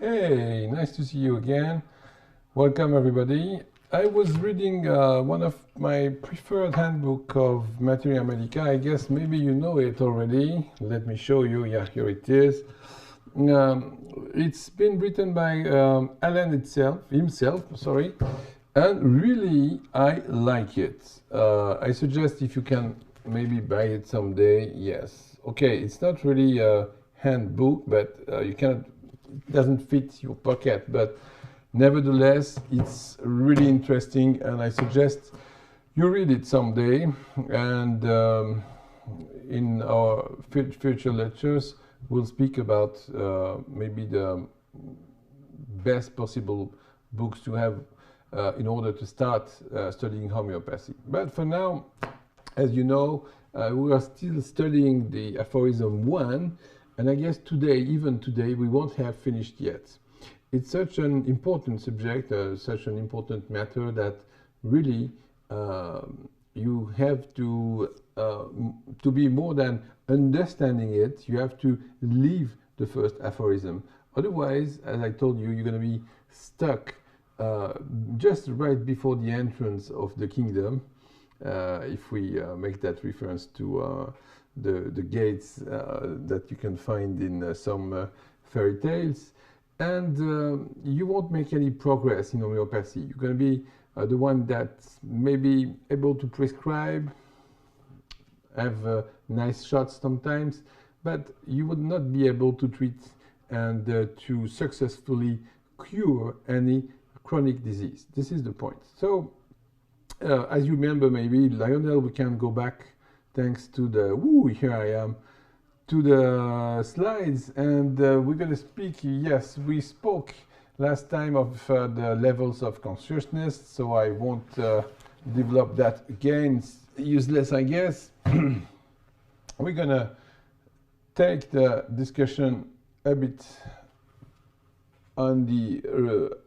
Hey, nice to see you again. Welcome everybody. I was reading one of my preferred handbook of Materia Medica. I guess maybe you know it already. Let me show you. Yeah, here it is. It's been written by Alan himself, and really I like it. I suggest if you can maybe buy it someday. Yes. Okay, it's not really a handbook, but you cannot. It doesn't fit your pocket, but nevertheless, it's really interesting, and I suggest you read it someday. And in our future lectures, we'll speak about maybe the best possible books to have in order to start studying homeopathy. But for now, as you know, we are still studying the Aphorism 1, and I guess today, even today, we won't have finished yet. It's such an important subject, such an important matter that really you have to be more than understanding it, you have to leave the first aphorism. Otherwise, as I told you, you're going to be stuck just right before the entrance of the kingdom, if we make that reference to the gates that you can find in some fairy tales. And you won't make any progress in homeopathy. You're going to be the one that's maybe able to prescribe, have nice shots sometimes, but you would not be able to treat and to successfully cure any chronic disease. This is the point. So, as you remember, maybe, Lionel, we can go back, thanks to the, here I am, to the slides, and we're going to speak. Yes, we spoke last time of the levels of consciousness, so I won't develop that again. It's useless, I guess. We're going to take the discussion a bit on the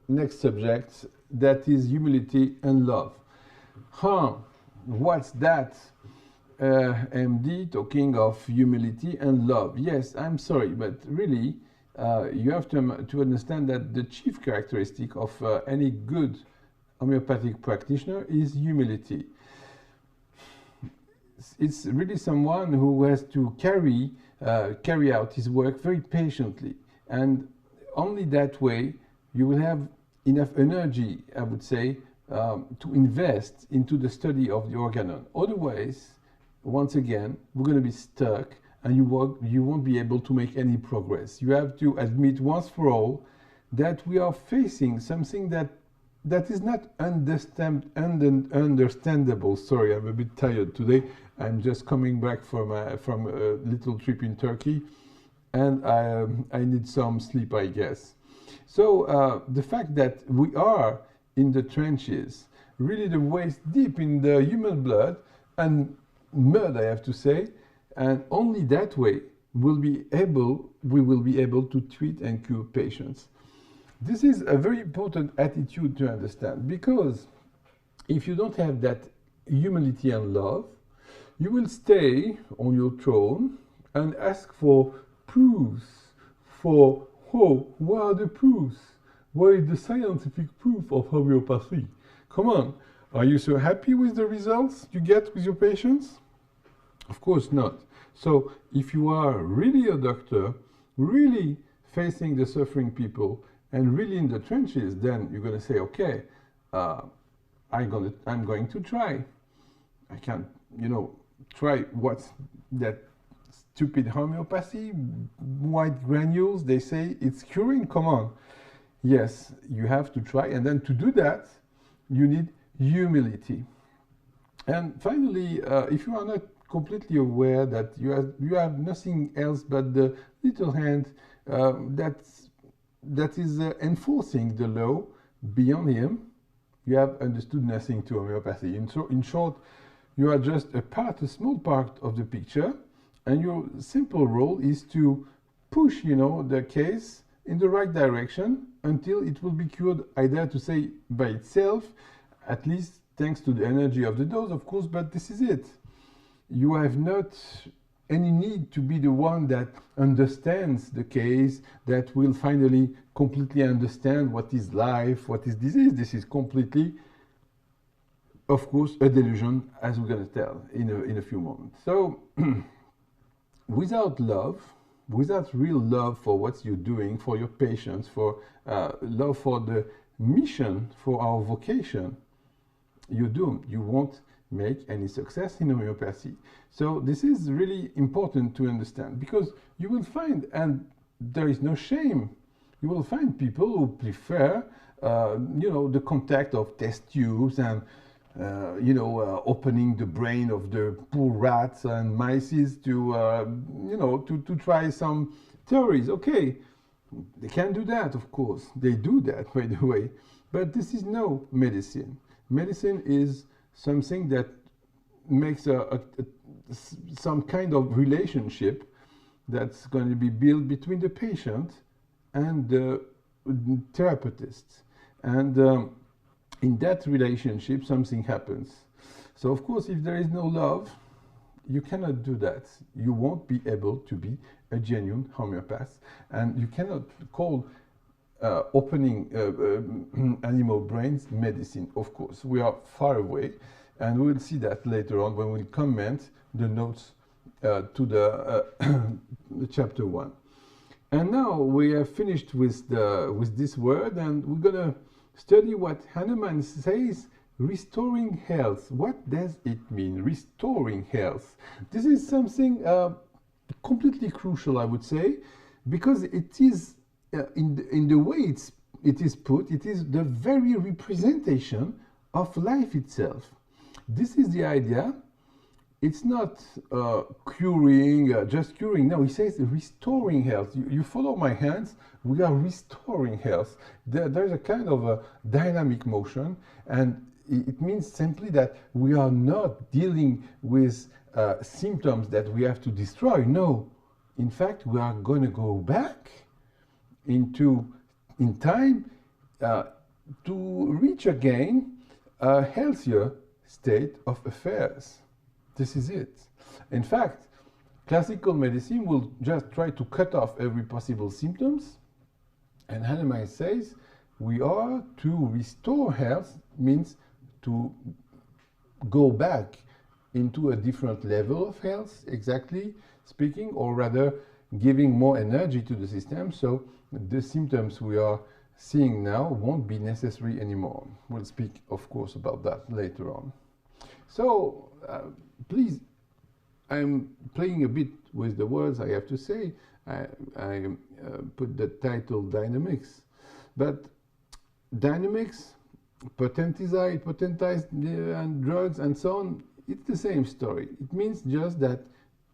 next subject, that is humility and love. What's that? MD talking of humility and love. Yes, I'm sorry, but really you have to understand that the chief characteristic of any good homeopathic practitioner is humility. It's really someone who has to carry out his work very patiently, and only that way you will have enough energy, I would say, to invest into the study of the organon. Otherwise, once again, we're going to be stuck, and you won't be able to make any progress. You have to admit once for all that we are facing something that is not understandable. Sorry, I'm a bit tired today. I'm just coming back from a little trip in Turkey, and I need some sleep, I guess. So the fact that we are in the trenches, really the waist deep in the human blood, and mud, I have to say, and only that way we will be able to treat and cure patients. This is a very important attitude to understand, because if you don't have that humility and love, you will stay on your throne and ask for proofs, what are the proofs? What is the scientific proof of homeopathy? Come on. Are you so happy with the results you get with your patients? Of course not. So if you are really a doctor, really facing the suffering people, and really in the trenches, then you're going to say, okay, I'm going to try. I can't, try what's that stupid homeopathy, white granules, they say it's curing, come on. Yes, you have to try, and then to do that, you need humility. And finally, if you are not completely aware that you have nothing else but the little hand that is enforcing the law beyond him, you have understood nothing to homeopathy. In short, you are just a small part of the picture, and your simple role is to push, the case in the right direction until it will be cured, I dare to say, by itself, at least thanks to the energy of the dose, of course, but this is it. You have not any need to be the one that understands the case, that will finally completely understand what is life, what is disease. This is completely, of course, a delusion, as we're going to tell in a few moments. So without love, without real love for what you're doing, for your patients, for love for the mission, for our vocation, you're doomed. You won't make any success in homeopathy. So this is really important to understand, because you will find, and there is no shame, you will find people who prefer, the contact of test tubes and opening the brain of the poor rats and mice to try some theories. Okay, they can do that, of course. They do that, by the way. But this is no medicine. Medicine is something that makes some kind of relationship that's going to be built between the patient and the therapist. And in that relationship, something happens. So, of course, if there is no love, you cannot do that. You won't be able to be a genuine homeopath. And you cannot call opening animal brains medicine, of course. We are far away. And we will see that later on when we comment the notes to the chapter 1. And now we have finished with this word, and we're going to study what Hahnemann says, restoring health. What does it mean, restoring health? This is something completely crucial, I would say, because it is, in the way it is put, it is the very representation of life itself. This is the idea. It's not curing, just curing. No, he says restoring health. You follow my hands, we are restoring health. There's a kind of a dynamic motion, and it means simply that we are not dealing with symptoms that we have to destroy. No, in fact, we are going to go back in time to reach again a healthier state of affairs. This is it. In fact, classical medicine will just try to cut off every possible symptoms, and Hahnemann says we are to restore health, means to go back into a different level of health, exactly speaking, or rather giving more energy to the system, so the symptoms we are seeing now won't be necessary anymore. We'll speak, of course, about that later on. So, please, I'm playing a bit with the words, I have to say. I put the title Dynamics. But dynamics, potentized and drugs and so on, it's the same story. It means just that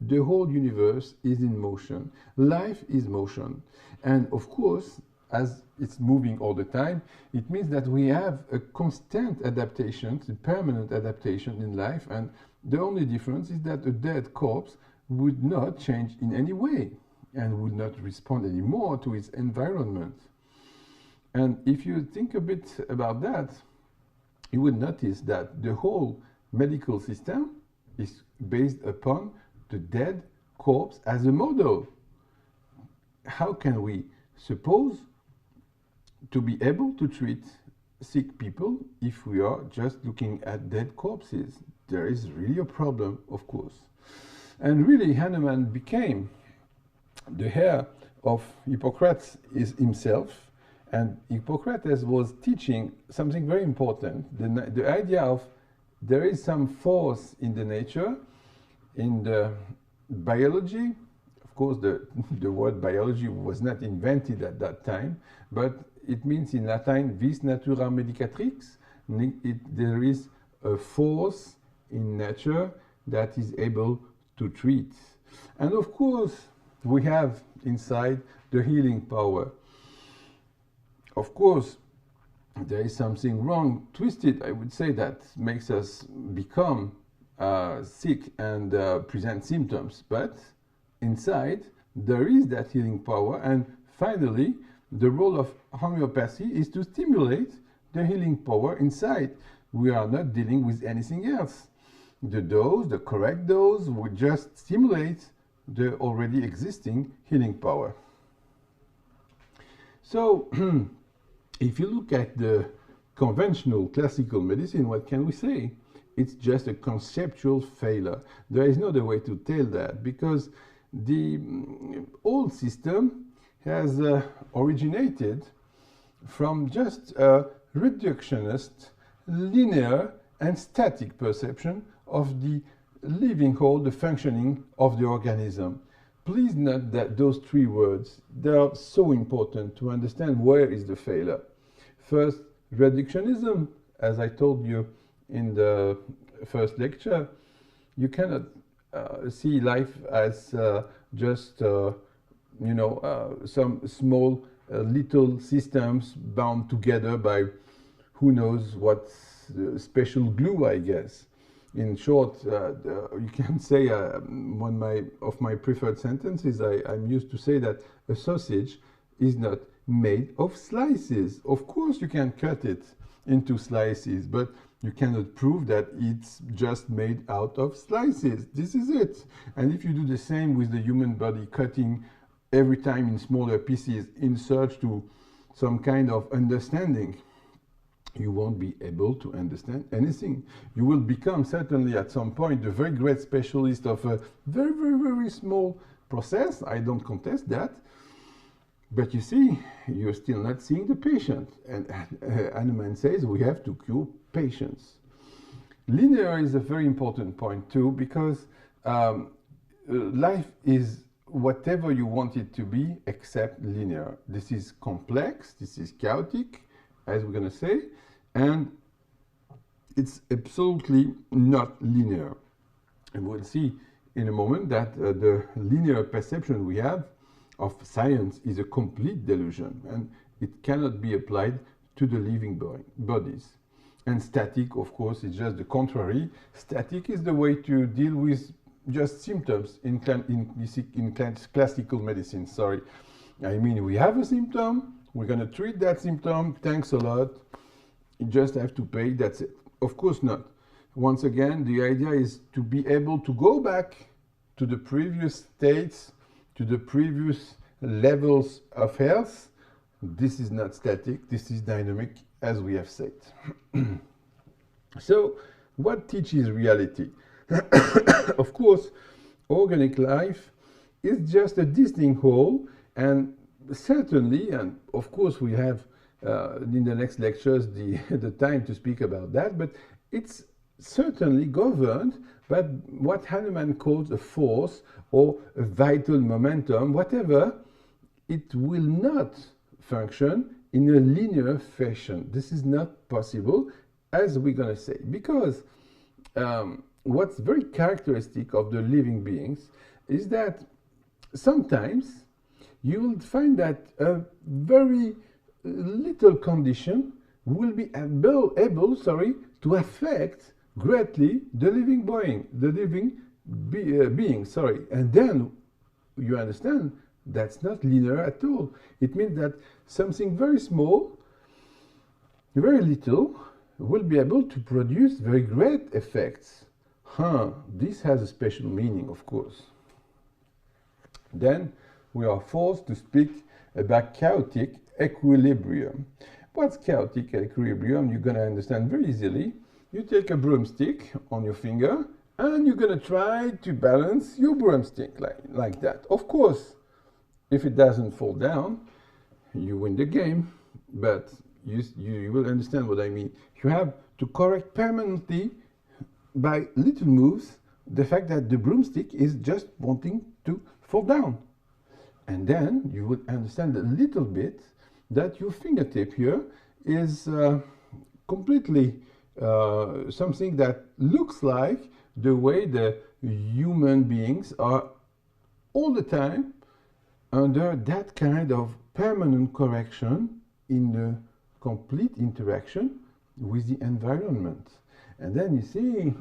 the whole universe is in motion. Life is motion. And of course, as it's moving all the time, it means that we have a constant adaptation, a permanent adaptation in life, and the only difference is that a dead corpse would not change in any way and would not respond anymore to its environment. And if you think a bit about that, you would notice that the whole medical system is based upon the dead corpse as a model. How can we suppose to be able to treat sick people if we are just looking at dead corpses? There is really a problem, of course. And really, Hahnemann became the heir of Hippocrates himself, and Hippocrates was teaching something very important, the idea of there is some force in the nature, in the biology. Of course, the word biology was not invented at that time, but it means in Latin, vis natura medicatrix. There is a force in nature that is able to treat. And of course, we have inside the healing power. Of course, there is something wrong, twisted, I would say, that makes us become sick and present symptoms. But inside, there is that healing power. And finally, the role of homeopathy is to stimulate the healing power inside. We are not dealing with anything else. The dose, the correct dose, would just stimulate the already existing healing power. So, if you look at the conventional classical medicine, what can we say? It's just a conceptual failure. There is no other way to tell that, because the old system has originated from just a reductionist, linear and static perception of the living whole, the functioning of the organism. Please note that those three words, they are so important to understand where is the failure. First, reductionism, as I told you in the first lecture, you cannot see life as just some small little systems bound together by who knows what special glue, I guess. In short, you can say one of my preferred sentences, I'm used to say that a sausage is not made of slices. Of course you can cut it into slices, but you cannot prove that it's just made out of slices. This is it. And if you do the same with the human body, cutting every time in smaller pieces in search to some kind of understanding, you won't be able to understand anything. You will become, certainly at some point, a very great specialist of a very, very, very small process. I don't contest that. But you see, you're still not seeing the patient. And Hahnemann says we have to cure patients. Linear is a very important point too, because life is whatever you want it to be except linear. This is complex, this is chaotic, as we're going to say, and it's absolutely not linear. And we'll see in a moment that the linear perception we have of science is a complete delusion, and it cannot be applied to the living bodies. And static, of course, is just the contrary. Static is the way to deal with just symptoms in classical medicine. Sorry. I mean, we have a symptom, we're going to treat that symptom, thanks a lot, you just have to pay, that's it. Of course not. Once again, the idea is to be able to go back to the previous states, to the previous levels of health. This is not static, this is dynamic, as we have said. So, what teaches reality? Of course, organic life is just a distinct whole, and certainly, and of course we have in the next lectures the time to speak about that, but it's certainly governed by what Hahnemann calls a force or a vital momentum. Whatever, it will not function in a linear fashion. This is not possible, as we're going to say, because what's very characteristic of the living beings is that sometimes you will find that a very little condition will be able to affect greatly the living being, and then you understand that's not linear at all. It means that something very small, very little, will be able to produce very great effects. This has a special meaning, of course. Then we are forced to speak about chaotic equilibrium. What's chaotic equilibrium? You're going to understand very easily. You take a broomstick on your finger and you're going to try to balance your broomstick like that. Of course, if it doesn't fall down, you win the game, but you will understand what I mean. You have to correct permanently by little moves the fact that the broomstick is just wanting to fall down. And then you would understand a little bit that your fingertip here is completely something that looks like the way the human beings are all the time under that kind of permanent correction in the complete interaction with the environment. And then you see,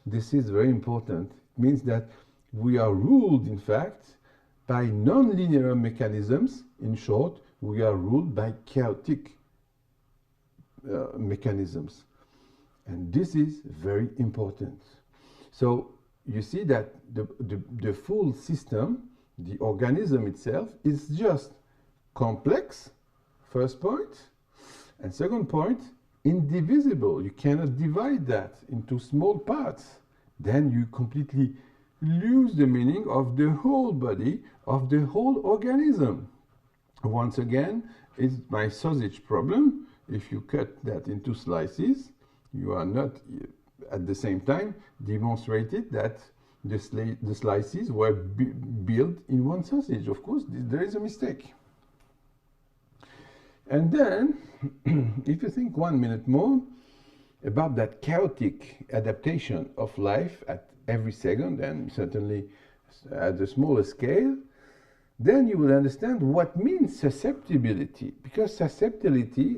this is very important. It means that we are ruled, in fact, by non-linear mechanisms. In short, we are ruled by chaotic mechanisms. And this is very important. So you see that the full system, the organism itself, is just complex, first point, and second point, indivisible. You cannot divide that into small parts. Then you completely lose the meaning of the whole body, of the whole organism. Once again, it's my sausage problem. If you cut that into slices, you are not at the same time demonstrated that the slices were built in one sausage. Of course, there is a mistake. And then, if you think 1 minute more about that chaotic adaptation of life at every second, and certainly at a smaller scale, then you will understand what means susceptibility. Because susceptibility,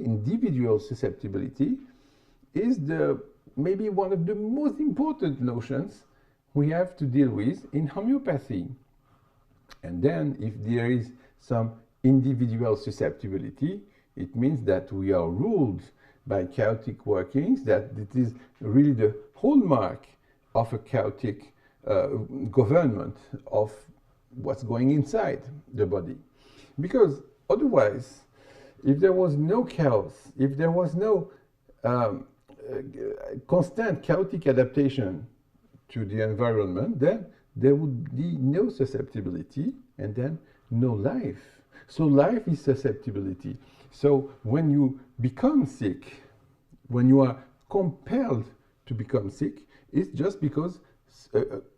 individual susceptibility, is maybe one of the most important notions we have to deal with in homeopathy. And then, if there is some individual susceptibility, it means that we are ruled by chaotic workings, that it is really the hallmark of a chaotic government of what's going inside the body. Because otherwise, if there was no chaos, if there was no constant chaotic adaptation to the environment, then there would be no susceptibility and then no life. So life is susceptibility. So when you become sick, when you are compelled to become sick, it's just because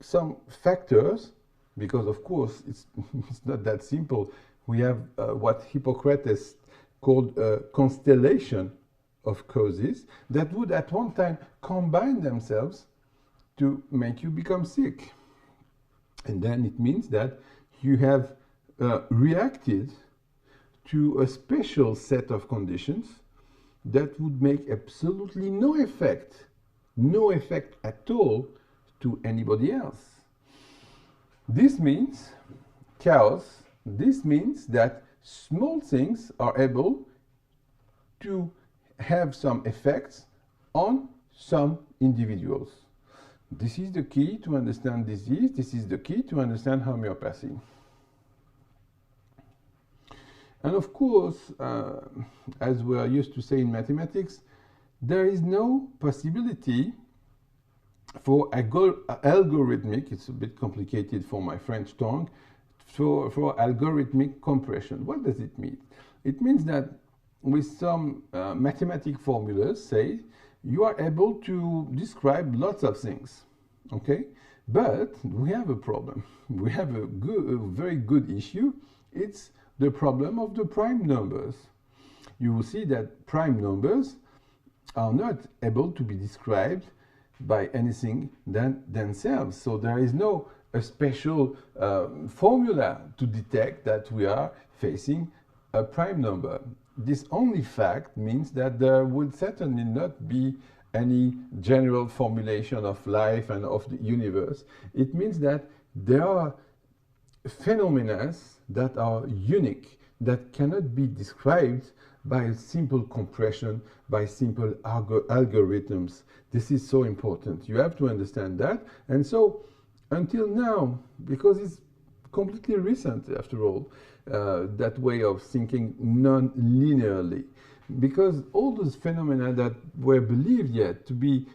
some factors, because of course it's not that simple. We have what Hippocrates called a constellation of causes that would at one time combine themselves to make you become sick. And then it means that you have reacted to a special set of conditions that would make absolutely no effect at all to anybody else. This means chaos. This means that small things are able to have some effects on some individuals. This is the key to understand disease. This is the key to understand homeopathy. And of course, as we are used to say in mathematics, there is no possibility for algorithmic, it's a bit complicated for my French tongue, for algorithmic compression. What does it mean? It means that with some mathematic formulas, say, you are able to describe lots of things, okay? But we have a problem. We have a very good issue. It's the problem of the prime numbers. You will see that prime numbers are not able to be described by anything than themselves. So there is no a special formula to detect that we are facing a prime number. This only fact means that there would certainly not be any general formulation of life and of the universe. It means that there are phenomena that are unique, that cannot be described by a simple compression, by simple algorithms. This is so important. You have to understand that. And so, until now, because it's completely recent after all, that way of thinking non-linearly, because all those phenomena that were believed yet to be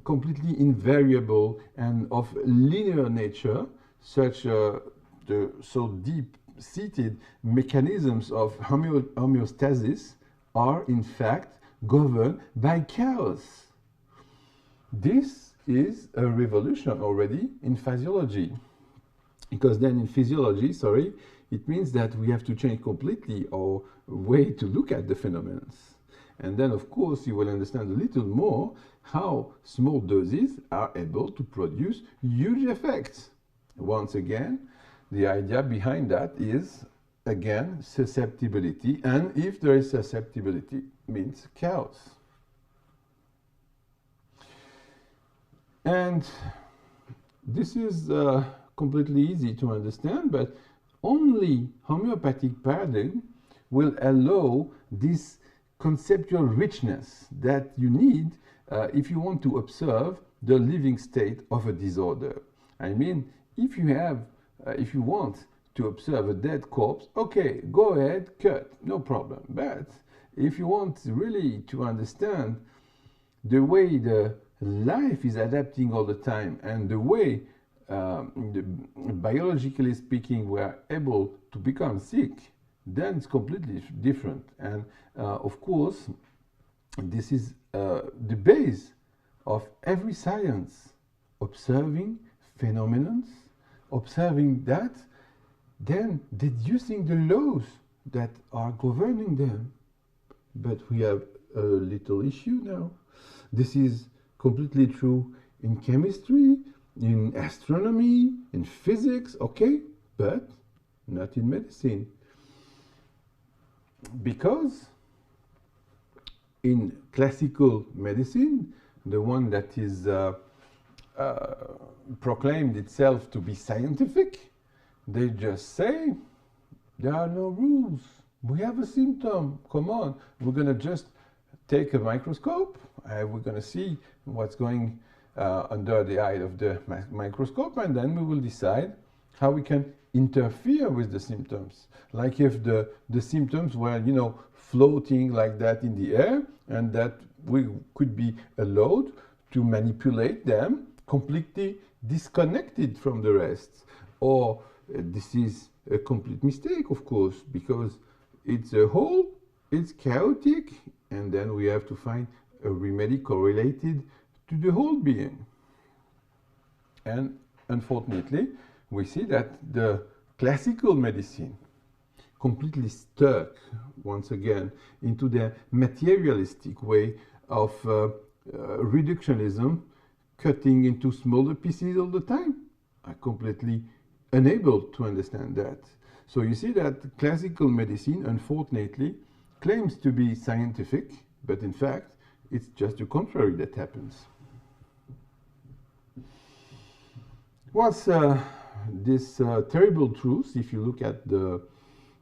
completely invariable and of linear nature, such the so deep-seated mechanisms of homeostasis are in fact governed by chaos. This is a revolution already in physiology, because then in physiology, it means that we have to change completely our way to look at the phenomena. And then, of course, you will understand a little more how small doses are able to produce huge effects. Once again, the idea behind that is, again, susceptibility. And if there is susceptibility, means chaos. And this is completely easy to understand, but only homeopathic paradigm will allow this conceptual richness that you need if you want to observe the living state of a disorder. I mean, if you want to observe a dead corpse, okay, go ahead, cut, no problem. But if you want really to understand the way the life is adapting all the time and the way, biologically speaking, we are able to become sick, then it's completely different. And of course, this is the base of every science, observing phenomena, observing that, then deducing the laws that are governing them. But we have a little issue now. This is completely true in chemistry, in astronomy, in physics, okay, but not in medicine. Because in classical medicine, the one that is proclaimed itself to be scientific, they just say, there are no rules. We have a symptom. Come on. We're going to just take a microscope. We're going to see what's going under the eye of the microscope, and then we will decide how we can interfere with the symptoms. Like if the symptoms were, you know, floating like that in the air, and that we could be allowed to manipulate them completely disconnected from the rest. Or this is a complete mistake, of course, because it's a whole, it's chaotic, and then we have to find a remedy correlated to the whole being. And unfortunately, we see that the classical medicine completely stuck, once again, into the materialistic way of reductionism, cutting into smaller pieces all the time. Are completely unable to understand that. So you see that classical medicine, unfortunately, claims to be scientific, but in fact, it's just the contrary that happens. What's this terrible truth? If you look at the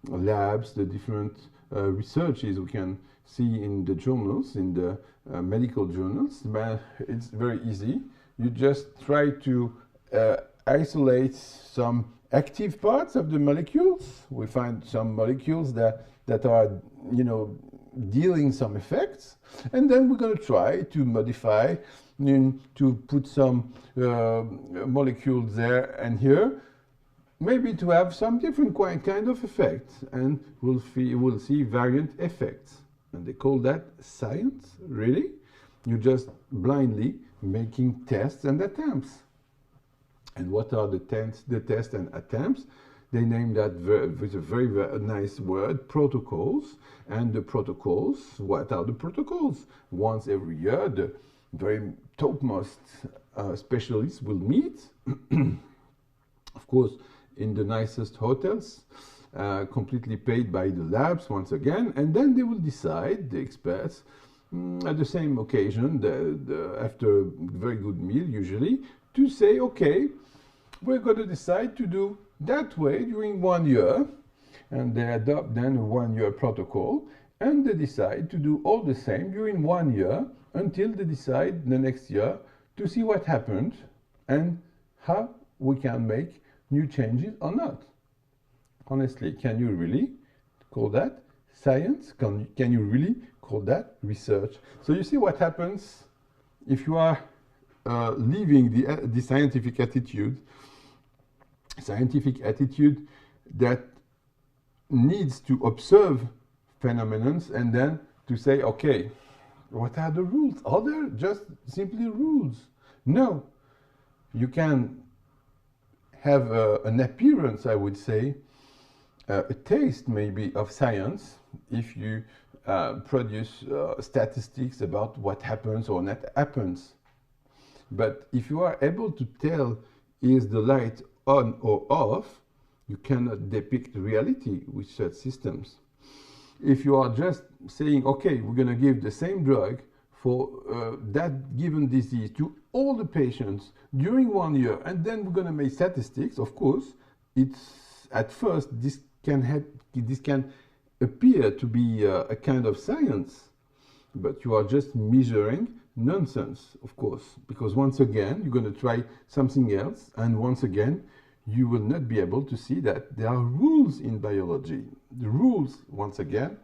labs, the different researches we can see in the journals, in the medical journals, it's very easy. You just try to isolate some active parts of the molecules. We find some molecules that are, you know, dealing some effects, and then we're going to try to modify, to put some molecules there and here, maybe to have some different kind of effects, and we'll see variant effects. And they call that science, really? You're just blindly making tests and attempts. And what are the tests and attempts? They name that with a very, very nice word, protocols. And the protocols, what are the protocols? Once every year, the very topmost specialists will meet, of course, in the nicest hotels, completely paid by the labs once again, and then they will decide, the experts, at the same occasion, after a very good meal usually, to say, okay, we're going to decide to do that way during 1 year, and they adopt then a 1-year protocol, and they decide to do all the same during 1 year until they decide the next year to see what happened and how we can make new changes or not. Honestly, can you really call that science? Can you really call that research? So you see what happens if you are leaving the scientific attitude that needs to observe phenomena and then to say, okay, what are the rules? Are there just simply rules? No. You can have an appearance, I would say, a taste maybe of science if you produce statistics about what happens or not happens. But if you are able to tell is the light on or off, you cannot depict reality with such systems. If you are just saying, okay, we're going to give the same drug for that given disease to all the patients during 1 year, and then we're going to make statistics, of course, it's at first this can appear to be a kind of science, but you are just measuring nonsense, of course, because once again, you're going to try something else, and once again, you will not be able to see that there are rules in biology. The rules, once again,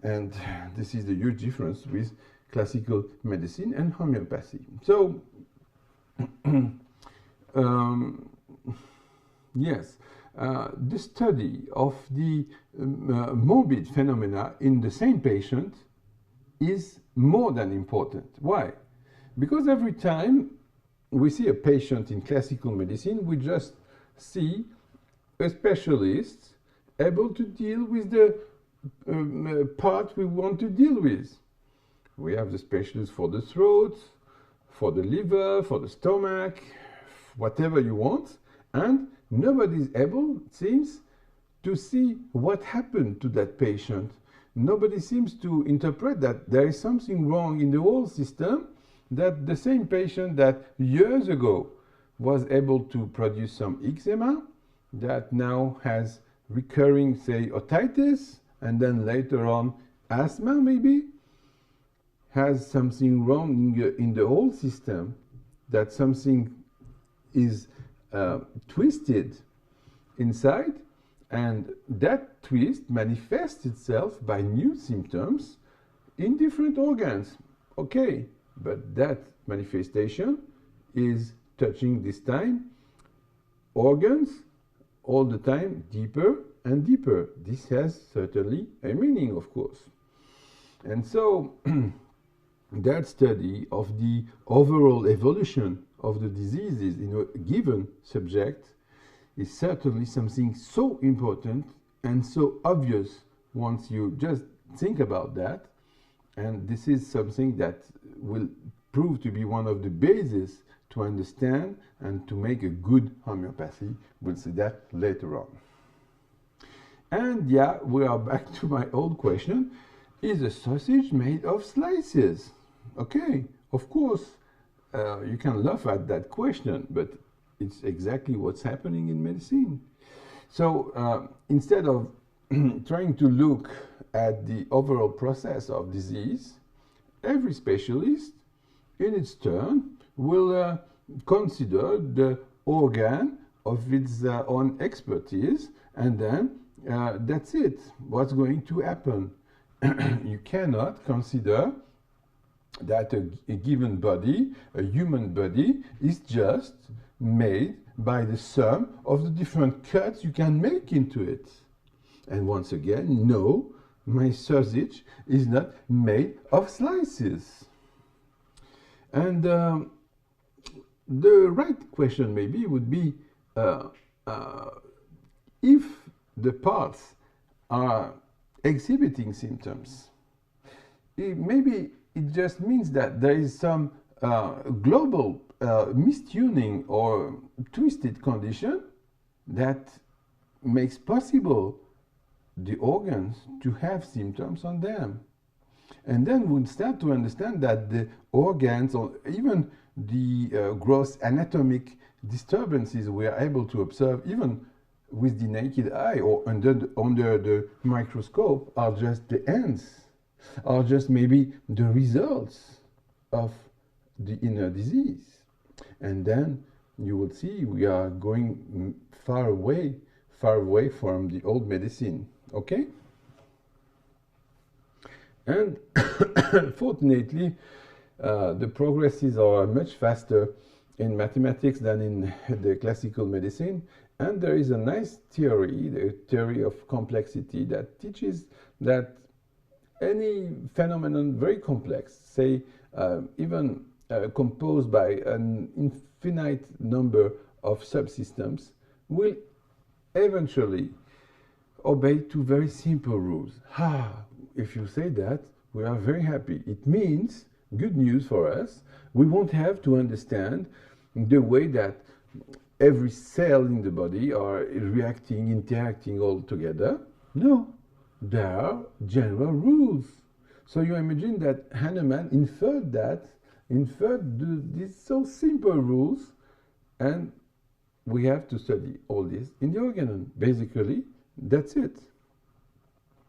and this is the huge difference with classical medicine and homeopathy. So, yes, the study of the morbid phenomena in the same patient is more than important. Why? Because every time we see a patient in classical medicine, we just see a specialist able to deal with the part we want to deal with. We have the specialist for the throat, for the liver, for the stomach, whatever you want, and nobody is able, it seems, to see what happened to that patient. Nobody seems to interpret that there is something wrong in the whole system, that the same patient that years ago was able to produce some eczema, that now has recurring, say, otitis, and then later on asthma maybe, has something wrong in the whole system, that something is twisted inside, and that twist manifests itself by new symptoms in different organs. Okay, but that manifestation is touching this time organs all the time, deeper and deeper. This has certainly a meaning, of course. And so that study of the overall evolution of the diseases in a given subject is certainly something so important and so obvious once you just think about that. And this is something that will prove to be one of the bases to understand and to make a good homeopathy. We'll see that later on. And yeah, we are back to my old question. Is a sausage made of slices? Okay, of course, you can laugh at that question, but it's exactly what's happening in medicine. So instead of trying to look at the overall process of disease, every specialist, in its turn, will consider the organ of its own expertise, and then that's it. What's going to happen? You cannot consider that a given body, a human body, is just made by the sum of the different cuts you can make into it. And once again, no, my sausage is not made of slices. And the right question maybe would be, if the parts are exhibiting symptoms, maybe it just means that there is some global mistuning or twisted condition that makes possible the organs to have symptoms on them. And then we'll start to understand that the organs, or even the gross anatomic disturbances we are able to observe even with the naked eye or under the microscope, are just the ends, are just maybe the results of the inner disease. And then you will see we are going far away from the old medicine. Okay? And fortunately, the progresses are much faster in mathematics than in the classical medicine. And there is a nice theory, the theory of complexity, that teaches that any phenomenon very complex, say even composed by an infinite number of subsystems, will eventually obey two very simple rules. If you say that, we are very happy. It means good news for us. We won't have to understand the way that every cell in the body are reacting, interacting all together. No, there are general rules. So you imagine that Hahnemann inferred these so simple rules, and we have to study all this in the organon. Basically, that's it.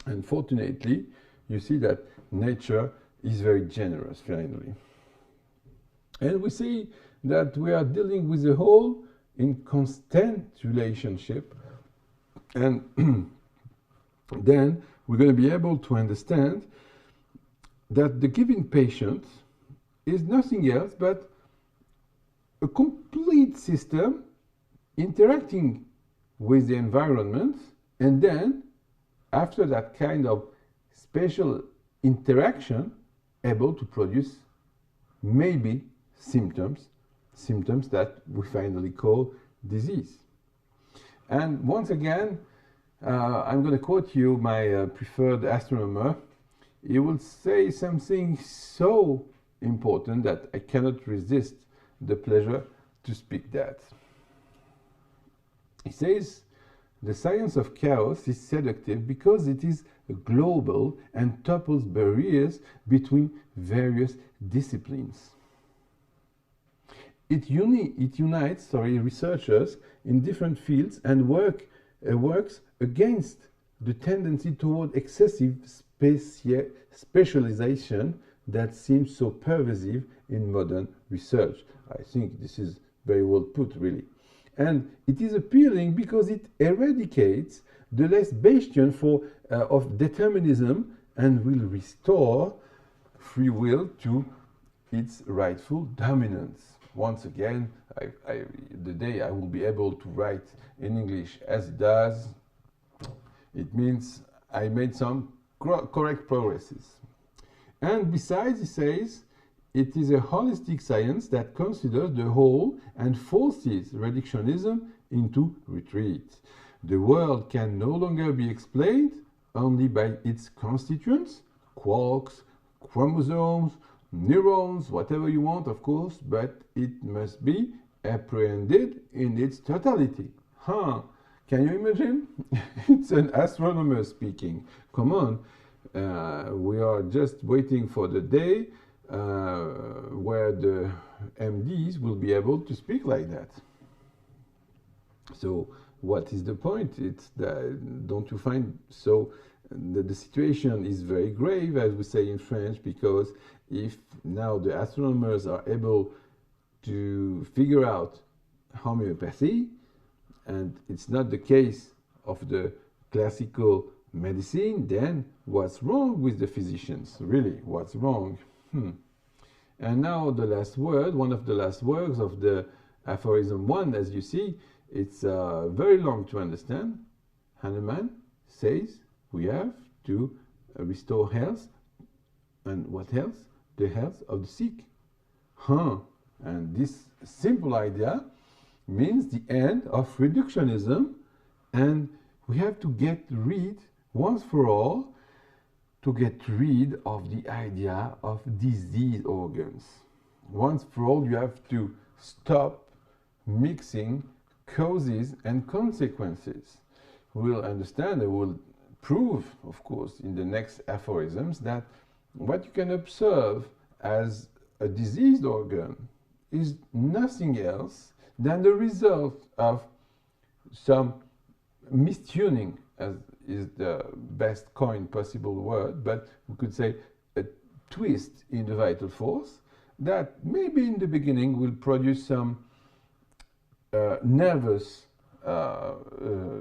And fortunately, you see that nature is very generous, finally. And we see that we are dealing with a whole in constant relationship, and then we're going to be able to understand that the given patient is nothing else but a complete system interacting with the environment, and then after that kind of special interaction able to produce maybe symptoms that we finally call disease. And once again, I'm going to quote you my preferred astronomer. He will say something so important that I cannot resist the pleasure to speak that. He says, the science of chaos is seductive because it is global and topples barriers between various disciplines. It unites researchers in different fields and works against the tendency toward excessive specialization that seems so pervasive in modern research. I think this is very well put, really. And it is appealing because it eradicates the less bastion of determinism and will restore free will to its rightful dominance. Once again, the day I will be able to write in English as it does, it means I made some correct progresses. And besides, he says, it is a holistic science that considers the whole and forces reductionism into retreat. The world can no longer be explained only by its constituents, quarks, chromosomes, neurons, whatever you want, of course, but it must be apprehended in its totality. Can you imagine? It's an astronomer speaking. Come on. We are just waiting for the day where the MDs will be able to speak like that. So what is the point? It's don't you find so the situation is very grave, as we say in French, because if now the astronomers are able to figure out homeopathy, and it's not the case of the classical medicine, then what's wrong with the physicians? Really, what's wrong? And now the last word, one of the last words of the Aphorism 1, as you see, it's very long to understand. Hahnemann says we have to restore health, and what health? The health of the sick. And this simple idea means the end of reductionism, and we have to get rid, once for all, to get rid of the idea of disease organs. Once for all, you have to stop mixing causes and consequences. We'll understand and we'll prove, of course, in the next aphorisms that what you can observe as a diseased organ is nothing else than the result of some mistuning, as is the best coined possible word, but we could say a twist in the vital force that maybe in the beginning will produce some nervous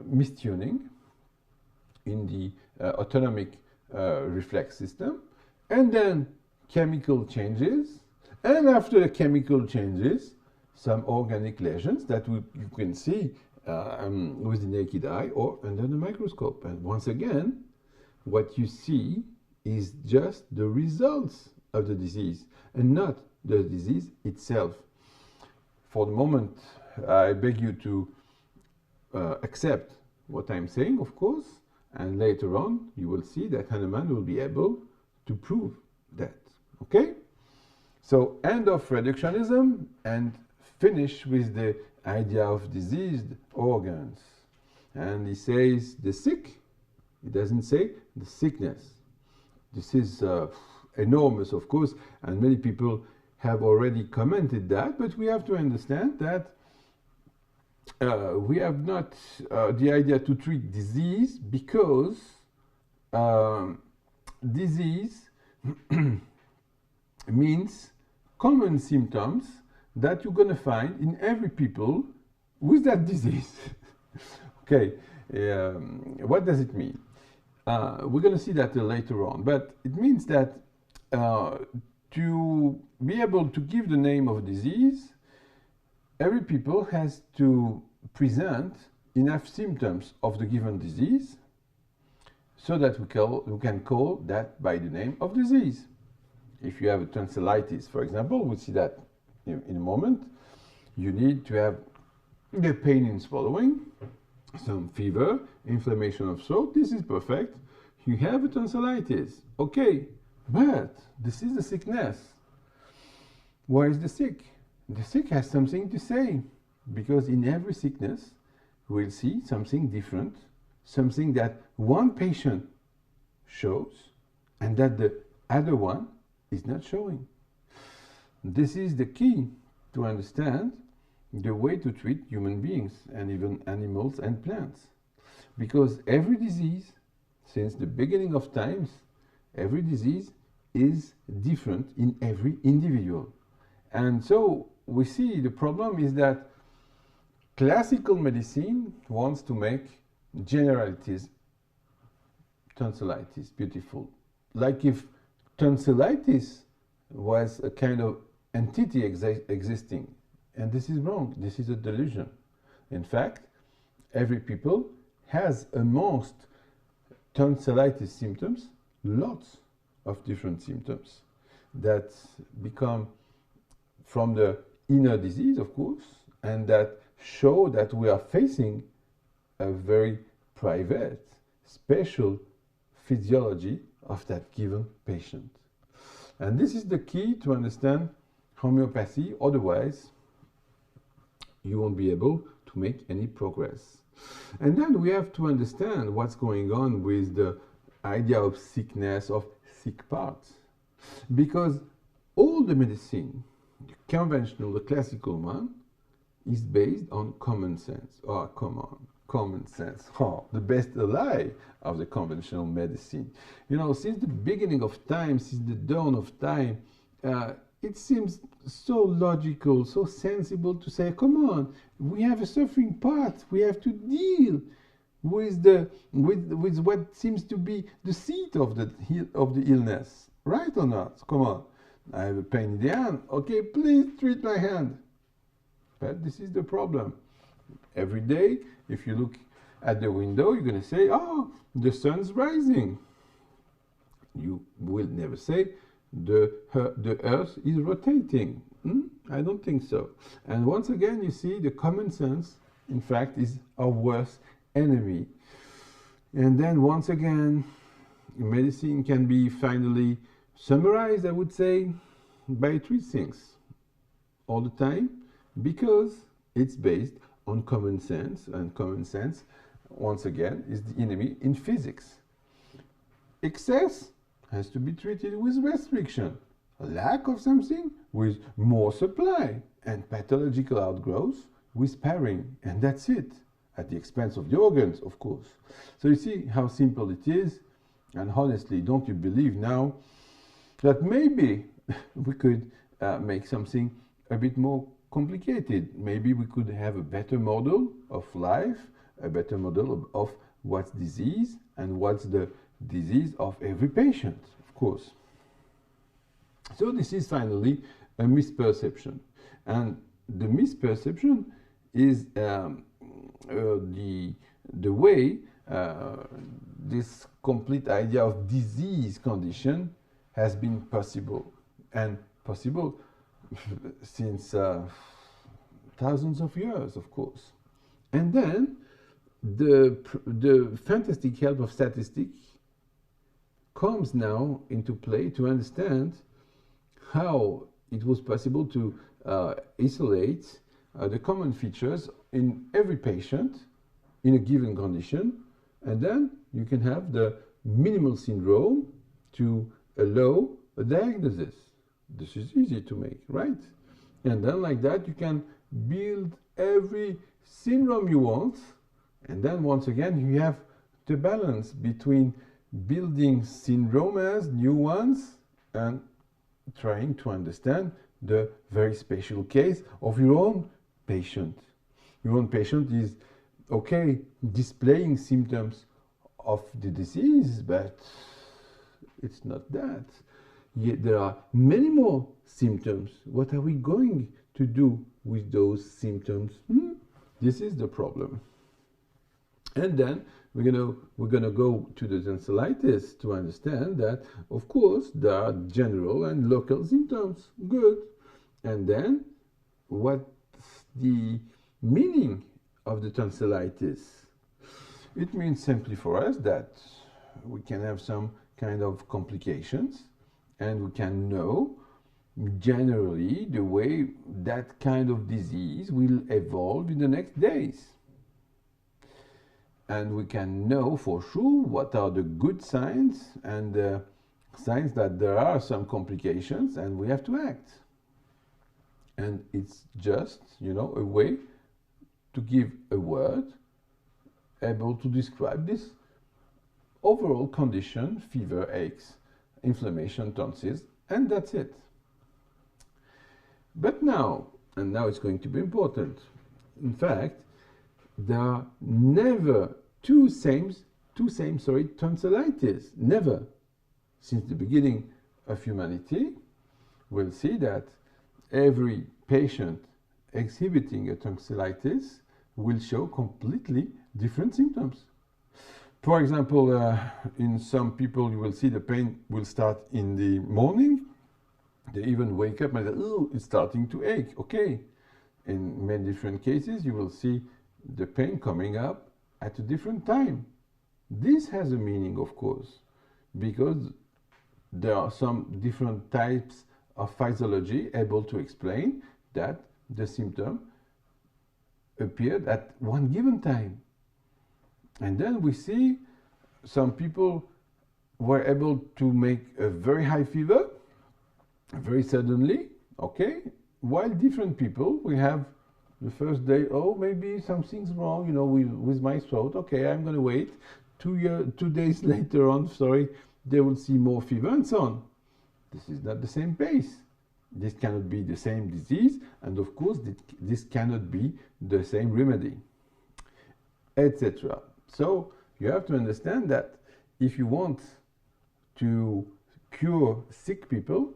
mistuning in the autonomic reflex system, and then chemical changes, and after the chemical changes, some organic lesions that you can see with the naked eye or under the microscope. And once again, what you see is just the results of the disease and not the disease itself. For the moment, I beg you to accept what I'm saying, of course, and later on you will see that Hahnemann will be able to prove that. Okay? So end of reductionism and finish with the idea of diseased organs. And he says the sick, he doesn't say the sickness. This is enormous, of course, and many people have already commented that, but we have to understand that we have not the idea to treat disease because disease means common symptoms that you're going to find in every people with that disease. Okay, what does it mean? We're going to see that later on, but it means that to be able to give the name of a disease, every people has to present enough symptoms of the given disease so that we can call that by the name of disease. If you have a tonsillitis, for example, we'll see that in a moment, you need to have the pain in swallowing, some fever, inflammation of throat. This is perfect. You have a tonsillitis. Okay, but this is the sickness. Where is the sick? The sick has something to say, because in every sickness we'll see something different, something that one patient shows and that the other one is not showing. This is the key to understand the way to treat human beings and even animals and plants. Because every disease, since the beginning of times, every disease is different in every individual. And so we see the problem is that classical medicine wants to make generalities. Tonsillitis, beautiful. Like if tonsillitis was a kind of entity existing. And this is wrong. This is a delusion. In fact, every people has amongst tonsillitis symptoms lots of different symptoms that become from the inner disease, of course, and that show that we are facing a very private, special physiology of that given patient. And this is the key to understand homeopathy. Otherwise, you won't be able to make any progress. And then we have to understand what's going on with the idea of sickness, of sick parts. Because all the medicine, the conventional, the classical one, is based on common sense. Oh, come on, common sense. Oh, the best ally of the conventional medicine. You know, since the beginning of time, since the dawn of time, it seems so logical, so sensible to say, come on, we have a suffering part, we have to deal with with what seems to be the seat of the illness, right or not? Come on, I have a pain in the hand. Okay, please treat my hand. But this is the problem. Every day, if you look at the window, you're going to say, oh, the sun's rising. You will never say, the earth is rotating. I don't think so. And once again, you see the common sense, in fact, is our worst enemy. And then once again, medicine can be finally summarized, I would say, by three things all the time, because it's based on common sense, and common sense, once again, is the enemy in physics. Excess has to be treated with restriction. A lack of something with more supply, and pathological outgrowth with sparing, and that's it, at the expense of the organs, of course. So you see how simple it is, and honestly, don't you believe now that maybe we could make something a bit more complicated? Maybe we could have a better model of life, a better model of what's disease and what's the disease of every patient, of course. So this is finally a misperception. And the misperception is the way this complete idea of disease condition has been possible. And possible since thousands of years, of course. And then the fantastic help of statistics comes now into play to understand how it was possible to isolate the common features in every patient in a given condition, and then you can have the minimal syndrome to allow a diagnosis. This is easy to make, right? And then like that you can build every syndrome you want, and then once again you have the balance between building syndromes, new ones, and trying to understand the very special case of your own patient. Your own patient is, okay, displaying symptoms of the disease, but it's not that. Yet there are many more symptoms. What are we going to do with those symptoms? This is the problem. And then we're gonna go to the tonsillitis to understand that, of course, there are general and local symptoms. Good. And then what's the meaning of the tonsillitis? It means simply for us that we can have some kind of complications, and we can know generally the way that kind of disease will evolve in the next days. And we can know for sure what are the good signs and the signs that there are some complications and we have to act. And it's just, a way to give a word able to describe this overall condition: fever, aches, inflammation, tonsils, and that's it. But now it's going to be important. In fact, there are never two same tonsillitis. Never. Since the beginning of humanity, we'll see that every patient exhibiting a tonsillitis will show completely different symptoms. For example, in some people, you will see the pain will start in the morning. They even wake up and say, oh, it's starting to ache. Okay. In many different cases, you will see the pain coming up at a different time. This has a meaning, of course, because there are some different types of physiology able to explain that the symptom appeared at one given time. And then we see some people were able to make a very high fever very suddenly, okay, while different people, we have the first day, oh, maybe something's wrong, with my throat. Okay, I'm going to wait. 2 days later on, they will see more fever and so on. This is not the same pace. This cannot be the same disease, and of course, this cannot be the same remedy, etc. So you have to understand that if you want to cure sick people,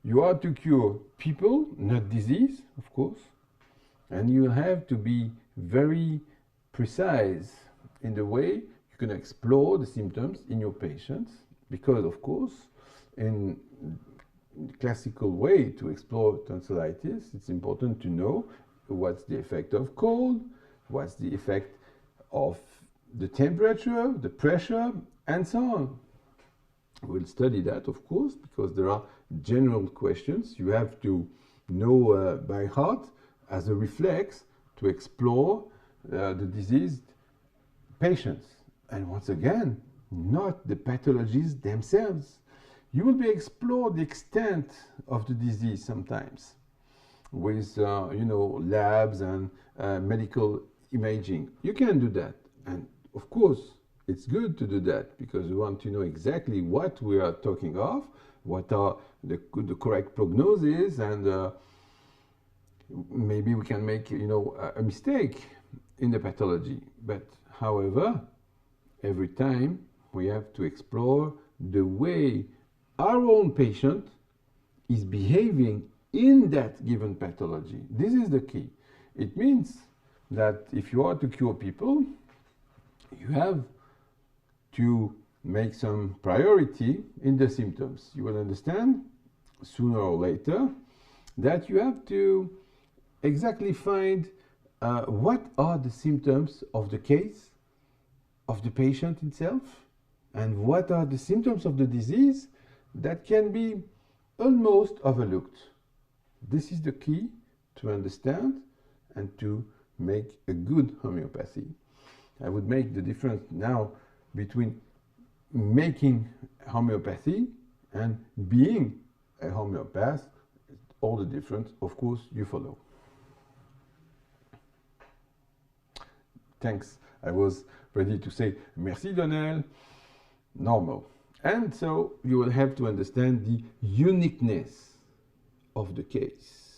you are to cure people, not disease, of course. And you have to be very precise in the way you can explore the symptoms in your patients, because, of course, in the classical way to explore tonsillitis, it's important to know what's the effect of cold, what's the effect of the temperature, the pressure, and so on. We'll study that, of course, because there are general questions you have to know by heart as a reflex to explore the diseased patients. And once again, not the pathologies themselves. You will be explore the extent of the disease sometimes with, labs and medical imaging. You can do that. And of course, it's good to do that because we want to know exactly what we are talking of, what are the correct prognosis, and maybe we can make a mistake in the pathology. But however, every time we have to explore the way our own patient is behaving in that given pathology. This is the key. It means that if you are to cure people, you have to make some priority in the symptoms. You will understand sooner or later that you have to exactly find what are the symptoms of the case, of the patient itself, and what are the symptoms of the disease that can be almost overlooked. This is the key to understand and to make a good homeopathy. I would make the difference now between making homeopathy and being a homeopath. All the difference, of course, you follow. Thanks. I was ready to say merci, Donnell. Normal. And so you will have to understand the uniqueness of the case.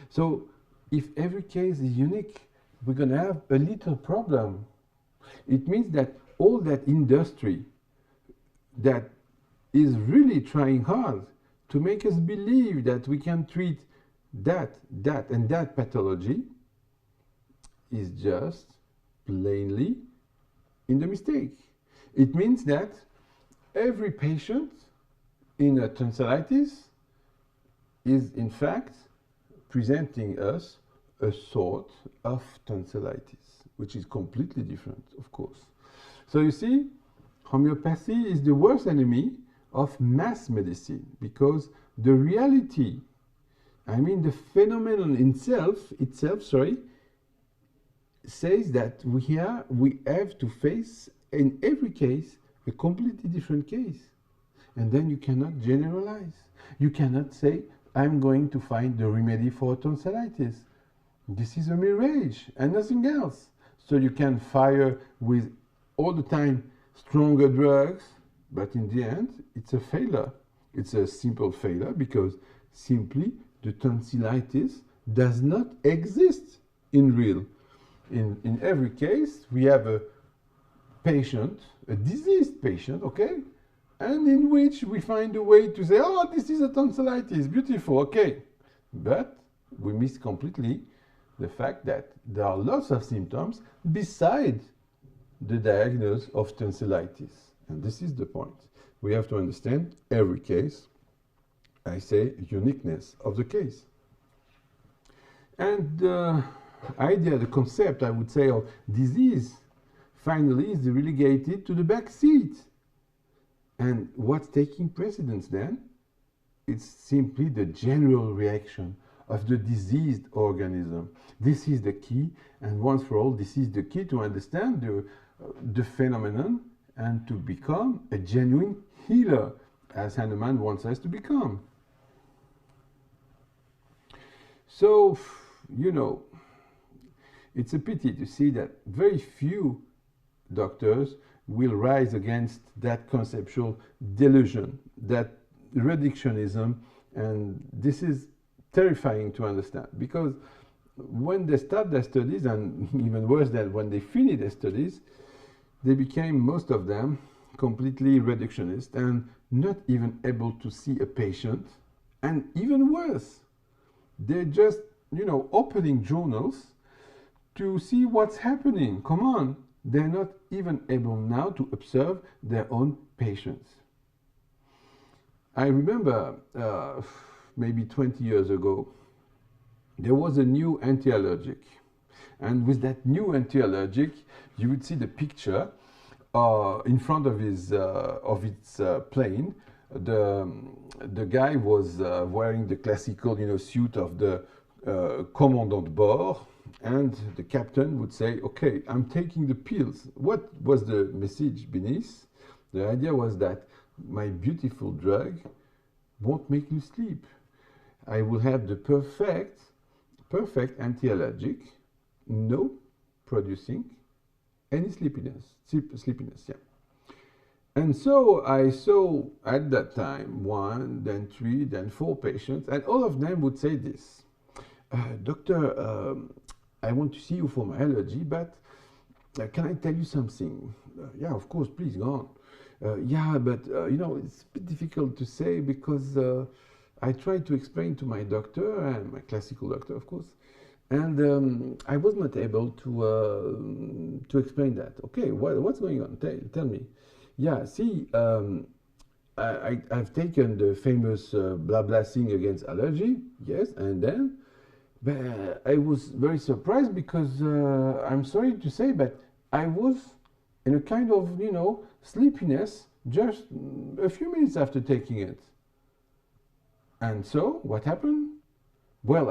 So if every case is unique, we're going to have a little problem. It means that all that industry that is really trying hard to make us believe that we can treat that, and that pathology is just plainly in the mistake. It means that every patient in a tonsillitis is in fact presenting us a sort of tonsillitis, which is completely different, of course. So you see, homeopathy is the worst enemy of mass medicine, because the reality, I mean the phenomenon itself, says that we have to face in every case a completely different case. And then you cannot generalize. You cannot say, I'm going to find the remedy for tonsillitis. This is a mirage and nothing else. So you can fire with all the time stronger drugs, but in the end, it's a failure. It's a simple failure because simply the tonsillitis does not exist in real. In every case, we have a patient, a diseased patient, okay? And in which we find a way to say, oh, this is a tonsillitis, beautiful, okay. But we miss completely the fact that there are lots of symptoms beside the diagnosis of tonsillitis. And this is the point. We have to understand every case, I say, uniqueness of the case. And the idea, the concept, I would say, of disease finally is relegated to the back seat. And what's taking precedence then? It's simply the general reaction of the diseased organism. This is the key, and once for all, this is the key to understand the phenomenon and to become a genuine healer, as Hahnemann wants us to become. So, you know, it's a pity to see that very few doctors will rise against that conceptual delusion, that reductionism, and this is terrifying to understand, because when they start their studies, and even worse than when they finish their studies, they became, most of them, completely reductionist and not even able to see a patient, and even worse, they're just, you know, opening journals to see what's happening. Come on, they're not even able now to observe their own patients. I remember maybe 20 years ago, there was a new anti-allergic. And with that new anti-allergic, you would see the picture in front of its plane. The guy was wearing the classical, you know, suit of the commandant de bord, and the captain would say, okay, I'm taking the pills. What was the message beneath? The idea was that my beautiful drug won't make you sleep. I will have the perfect anti-allergic, no producing any sleepiness, yeah. And so I saw at that time 1, then 3, then 4 patients, and all of them would say this, doctor, I want to see you for my allergy, but can I tell you something? Yeah, of course, please go on. Yeah, but you know, it's a bit difficult to say because I tried to explain to my doctor, and my classical doctor, of course, and I was not able to explain that. Okay, what's going on? Tell me. Yeah, see, I've taken the famous blah blah thing against allergy, yes, and then but I was very surprised because I'm sorry to say, but I was in a kind of, you know, sleepiness just a few minutes after taking it. And so what happened? Well,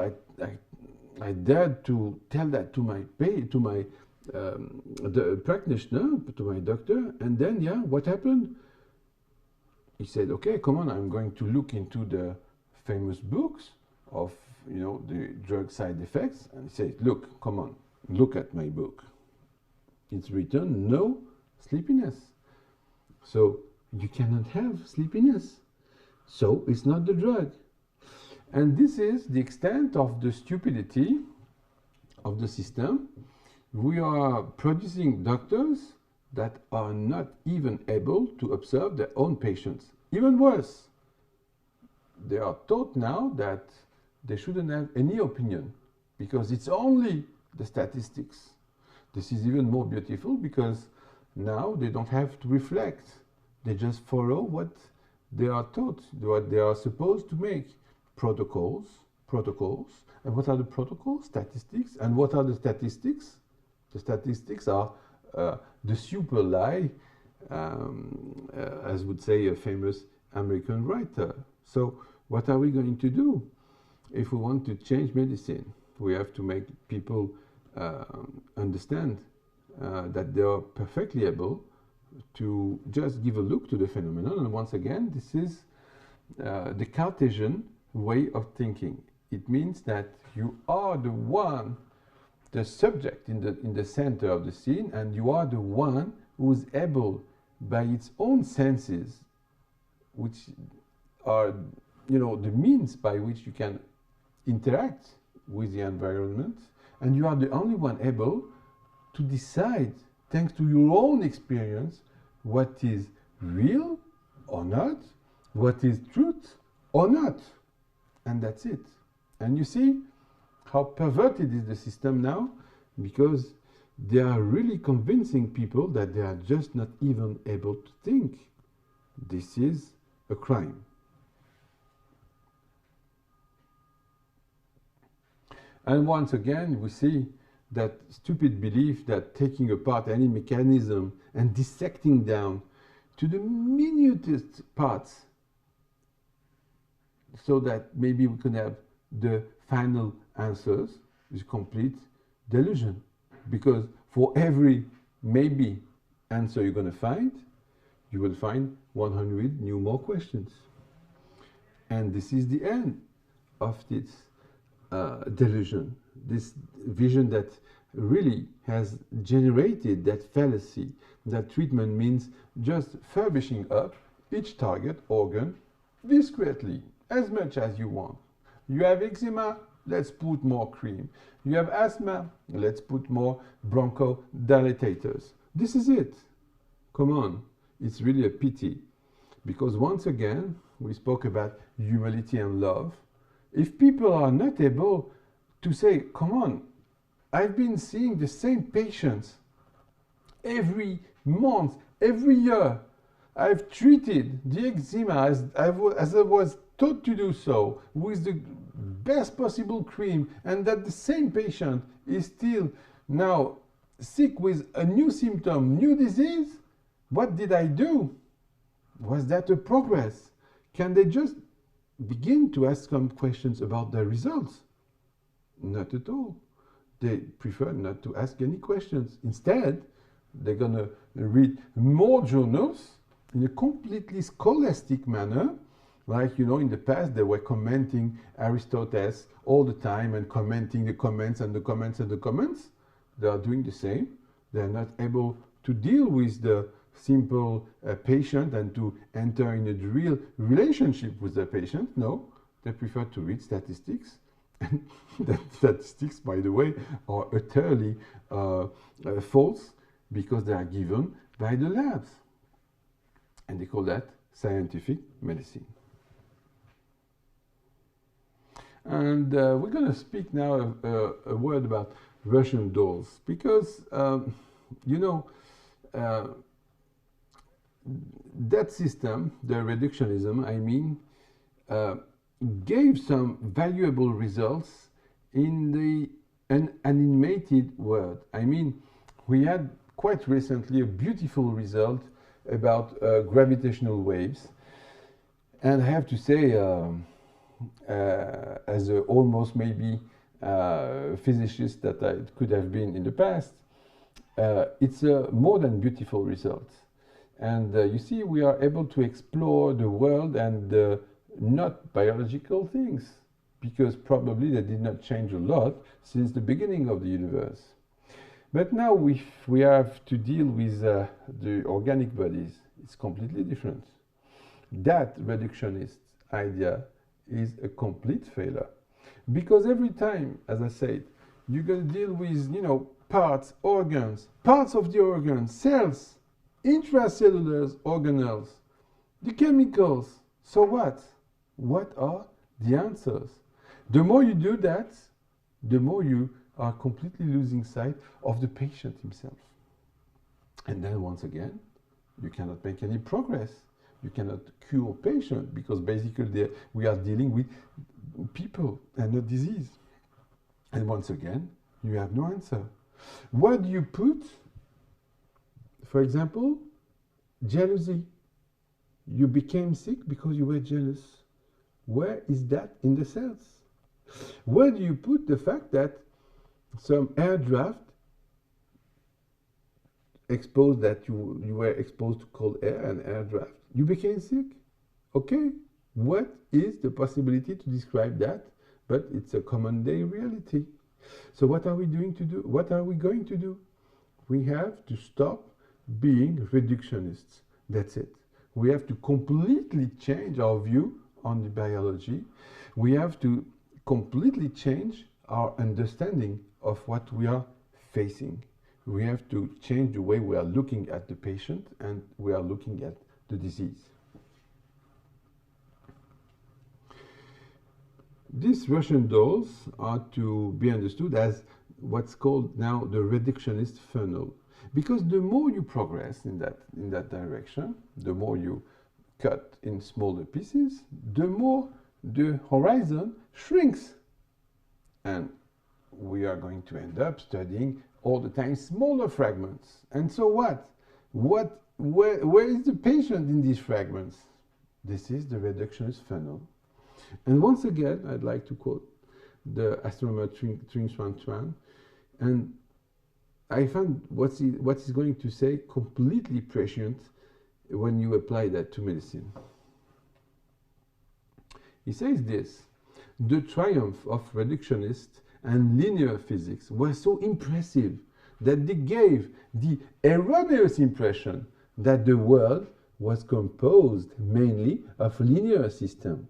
I dared to tell that to my the practitioner, to my doctor, and then yeah, what happened? He said, okay, come on, I'm going to look into the famous books of, you know, the drug side effects, and he said, look, come on, look at my book. It's written no sleepiness. So you cannot have sleepiness. So it's not the drug. And this is the extent of the stupidity of the system. We are producing doctors that are not even able to observe their own patients. Even worse, they are taught now that they shouldn't have any opinion because it's only the statistics. This is even more beautiful because now they don't have to reflect. They just follow what they are taught, what they are supposed to make. Protocols. And what are the protocols? Statistics. And what are the statistics? The statistics are the super lie, as would say a famous American writer. So what are we going to do? If we want to change medicine, we have to make people understand that they are perfectly able to just give a look to the phenomenon. And once again, this is the Cartesian way of thinking. It means that you are the one, the subject in the center of the scene, and you are the one who is able, by its own senses, which are, you know, the means by which you can interact with the environment, and you are the only one able to decide, thanks to your own experience, what is real or not, what is truth or not. And that's it. And you see how perverted is the system now, because they are really convincing people that they are just not even able to think. This is a crime. And once again, we see that stupid belief that taking apart any mechanism and dissecting down to the minutest parts so that maybe we can have the final answers is complete delusion. Because for every maybe answer you're going to find, you will find 100 new more questions. And this is the end of this delusion, this vision that really has generated that fallacy that treatment means just furbishing up each target organ discreetly, as much as you want. You have eczema, let's put more cream. You have asthma, let's put more bronchodilatators. This is it. Come on, it's really a pity. Because once again, we spoke about humility and love. If people are not able to say, come on, I've been seeing the same patients every month, every year. I've treated the eczema as I was taught to do so, with the best possible cream, and that the same patient is still now sick with a new symptom, new disease. What did I do? Was that a progress? Can they just begin to ask some questions about the results? Not at all. They prefer not to ask any questions. Instead, they're going to read more journals in a completely scholastic manner. Like, you know, in the past, they were commenting Aristotle all the time and commenting the comments and the comments and the comments. They are doing the same. They are not able to deal with the simple patient and to enter in a real relationship with the patient. No, they prefer to read statistics. And that statistics, by the way, are utterly false because they are given by the labs. And they call that scientific medicine. And we're going to speak now a word about Russian dolls, because, you know, that system, the reductionism, I mean, gave some valuable results in the animated world. I mean, we had quite recently a beautiful result about gravitational waves. And I have to say, as a almost maybe physicist that I could have been in the past, it's a more than beautiful result. And you see, we are able to explore the world and not biological things, because probably they did not change a lot since the beginning of the universe. But now we have to deal with the organic bodies. It's completely different. That reductionist idea is a complete failure. Because every time, as I said, you're going to deal with, you know, parts, organs, parts of the organs, cells, intracellular organelles, the chemicals. So what? What are the answers? The more you do that, the more you are completely losing sight of the patient himself. And then once again, you cannot make any progress. You cannot cure patient because basically we are dealing with people and not disease. And once again, you have no answer. What do you put? For example, jealousy. You became sick because you were jealous. Where is that in the cells? Where do you put the fact that some air draft exposed that you were exposed to cold air and air draft? You became sick. Okay, what is the possibility to describe that? But it's a common day reality. So what are we doing to do? What are we going to do? We have to stop being reductionists. That's it. We have to completely change our view on the biology. We have to completely change our understanding of what we are facing. We have to change the way we are looking at the patient and we are looking at the disease. These Russian dolls are to be understood as what's called now the reductionist funnel. Because the more you progress in that direction, the more you cut in smaller pieces, the more the horizon shrinks. And we are going to end up studying all the time smaller fragments. And so what? Where is the patient in these fragments? This is the reductionist funnel. And once again, I'd like to quote the astronomer TrinXuan Thuan, and I found what he's going to say completely prescient when you apply that to medicine. He says this: the triumph of reductionist and linear physics was so impressive that they gave the erroneous impression that the world was composed mainly of linear systems.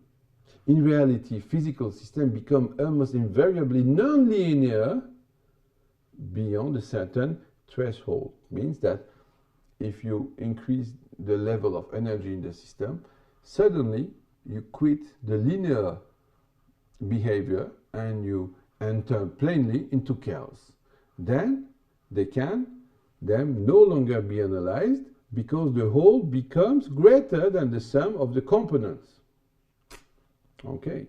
In reality, physical systems become almost invariably non-linear beyond a certain threshold. Means that if you increase the level of energy in the system, suddenly you quit the linear behavior and you enter plainly into chaos. Then they can no longer be analyzed because the whole becomes greater than the sum of the components. Okay,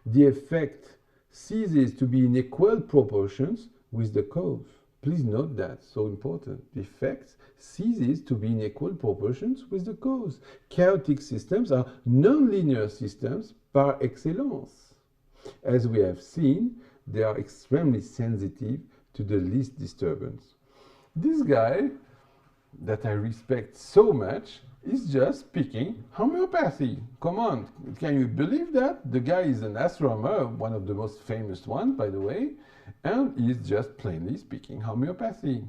the effect ceases to be in equal proportions with the cause. Please note that, so important. The effect ceases to be in equal proportions with the cause. Chaotic systems are non-linear systems par excellence. As we have seen, they are extremely sensitive to the least disturbance. This guy, that I respect so much, is just speaking homeopathy. Come on, can you believe that? The guy is an astronomer, one of the most famous ones, by the way, and he's just plainly speaking homeopathy.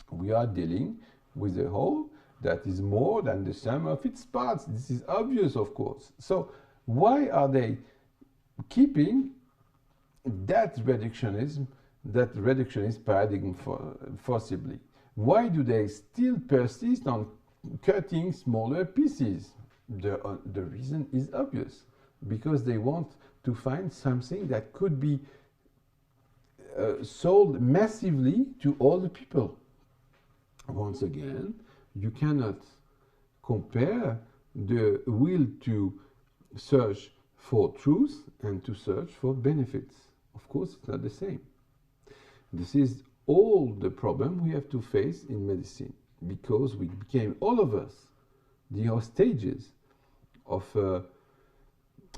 We are dealing with a whole that is more than the sum of its parts. This is obvious, of course. So why are they keeping that reductionist paradigm forcibly? Why do they still persist on cutting smaller pieces? The reason is obvious. Because they want to find something that could be sold massively to all the people. Once again, you cannot compare the will to search for truth and to search for benefits. Of course, it's not the same. This is all the problem we have to face in medicine, because we became, all of us, the hostages of,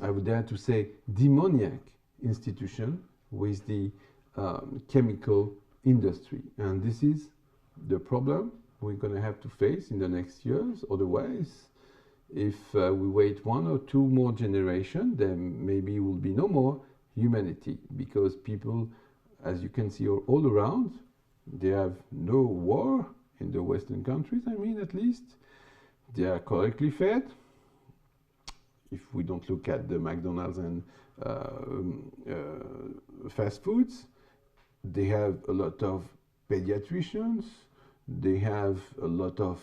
I would dare to say, demoniac institution with the chemical industry. And this is the problem we're going to have to face in the next years. Otherwise, if we wait 1 or 2 more generations, then maybe will be no more humanity, because people, as you can see all around, they have no war in the Western countries, I mean, at least. They are correctly fed. if we don't look at the McDonald's and fast foods, they have a lot of pediatricians, they have a lot of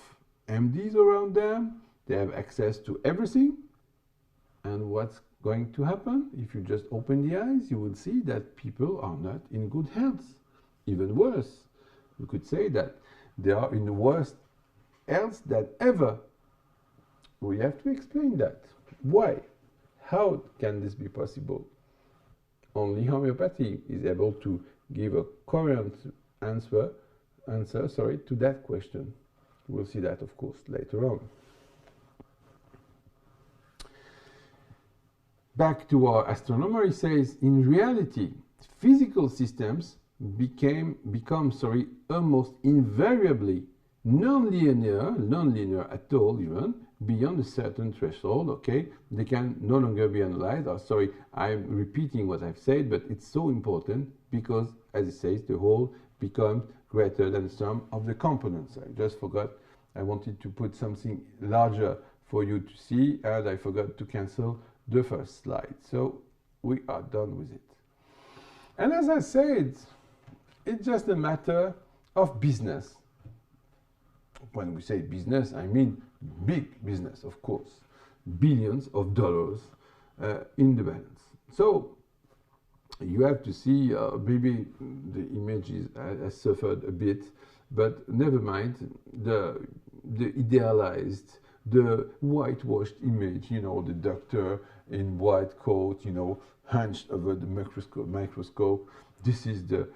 MDs around them, they have access to everything. And what's going to happen? If you just open the eyes, you will see that people are not in good health. Even worse, we could say that they are in the worst health than ever. We have to explain that. Why? How can this be possible? Only homeopathy is able to give a coherent answer to that question. We'll see that, of course, later on. Back to our astronomer, he says, in reality, physical systems become almost invariably non-linear at all, even beyond a certain threshold. Okay, they can no longer be analyzed. I'm repeating what I've said, but it's so important because, as it says, the whole becomes greater than the sum of the components. I just forgot. I wanted to put something larger for you to see, and I forgot to cancel the first slide. So we are done with it. And as I said, it's just a matter of business. When we say business, I mean big business, of course. Billions of dollars in the balance. So you have to see, maybe the image has suffered a bit, but never mind, the idealized, the whitewashed image, you know, the doctor in white coat, you know, hunched over the microscope. This is the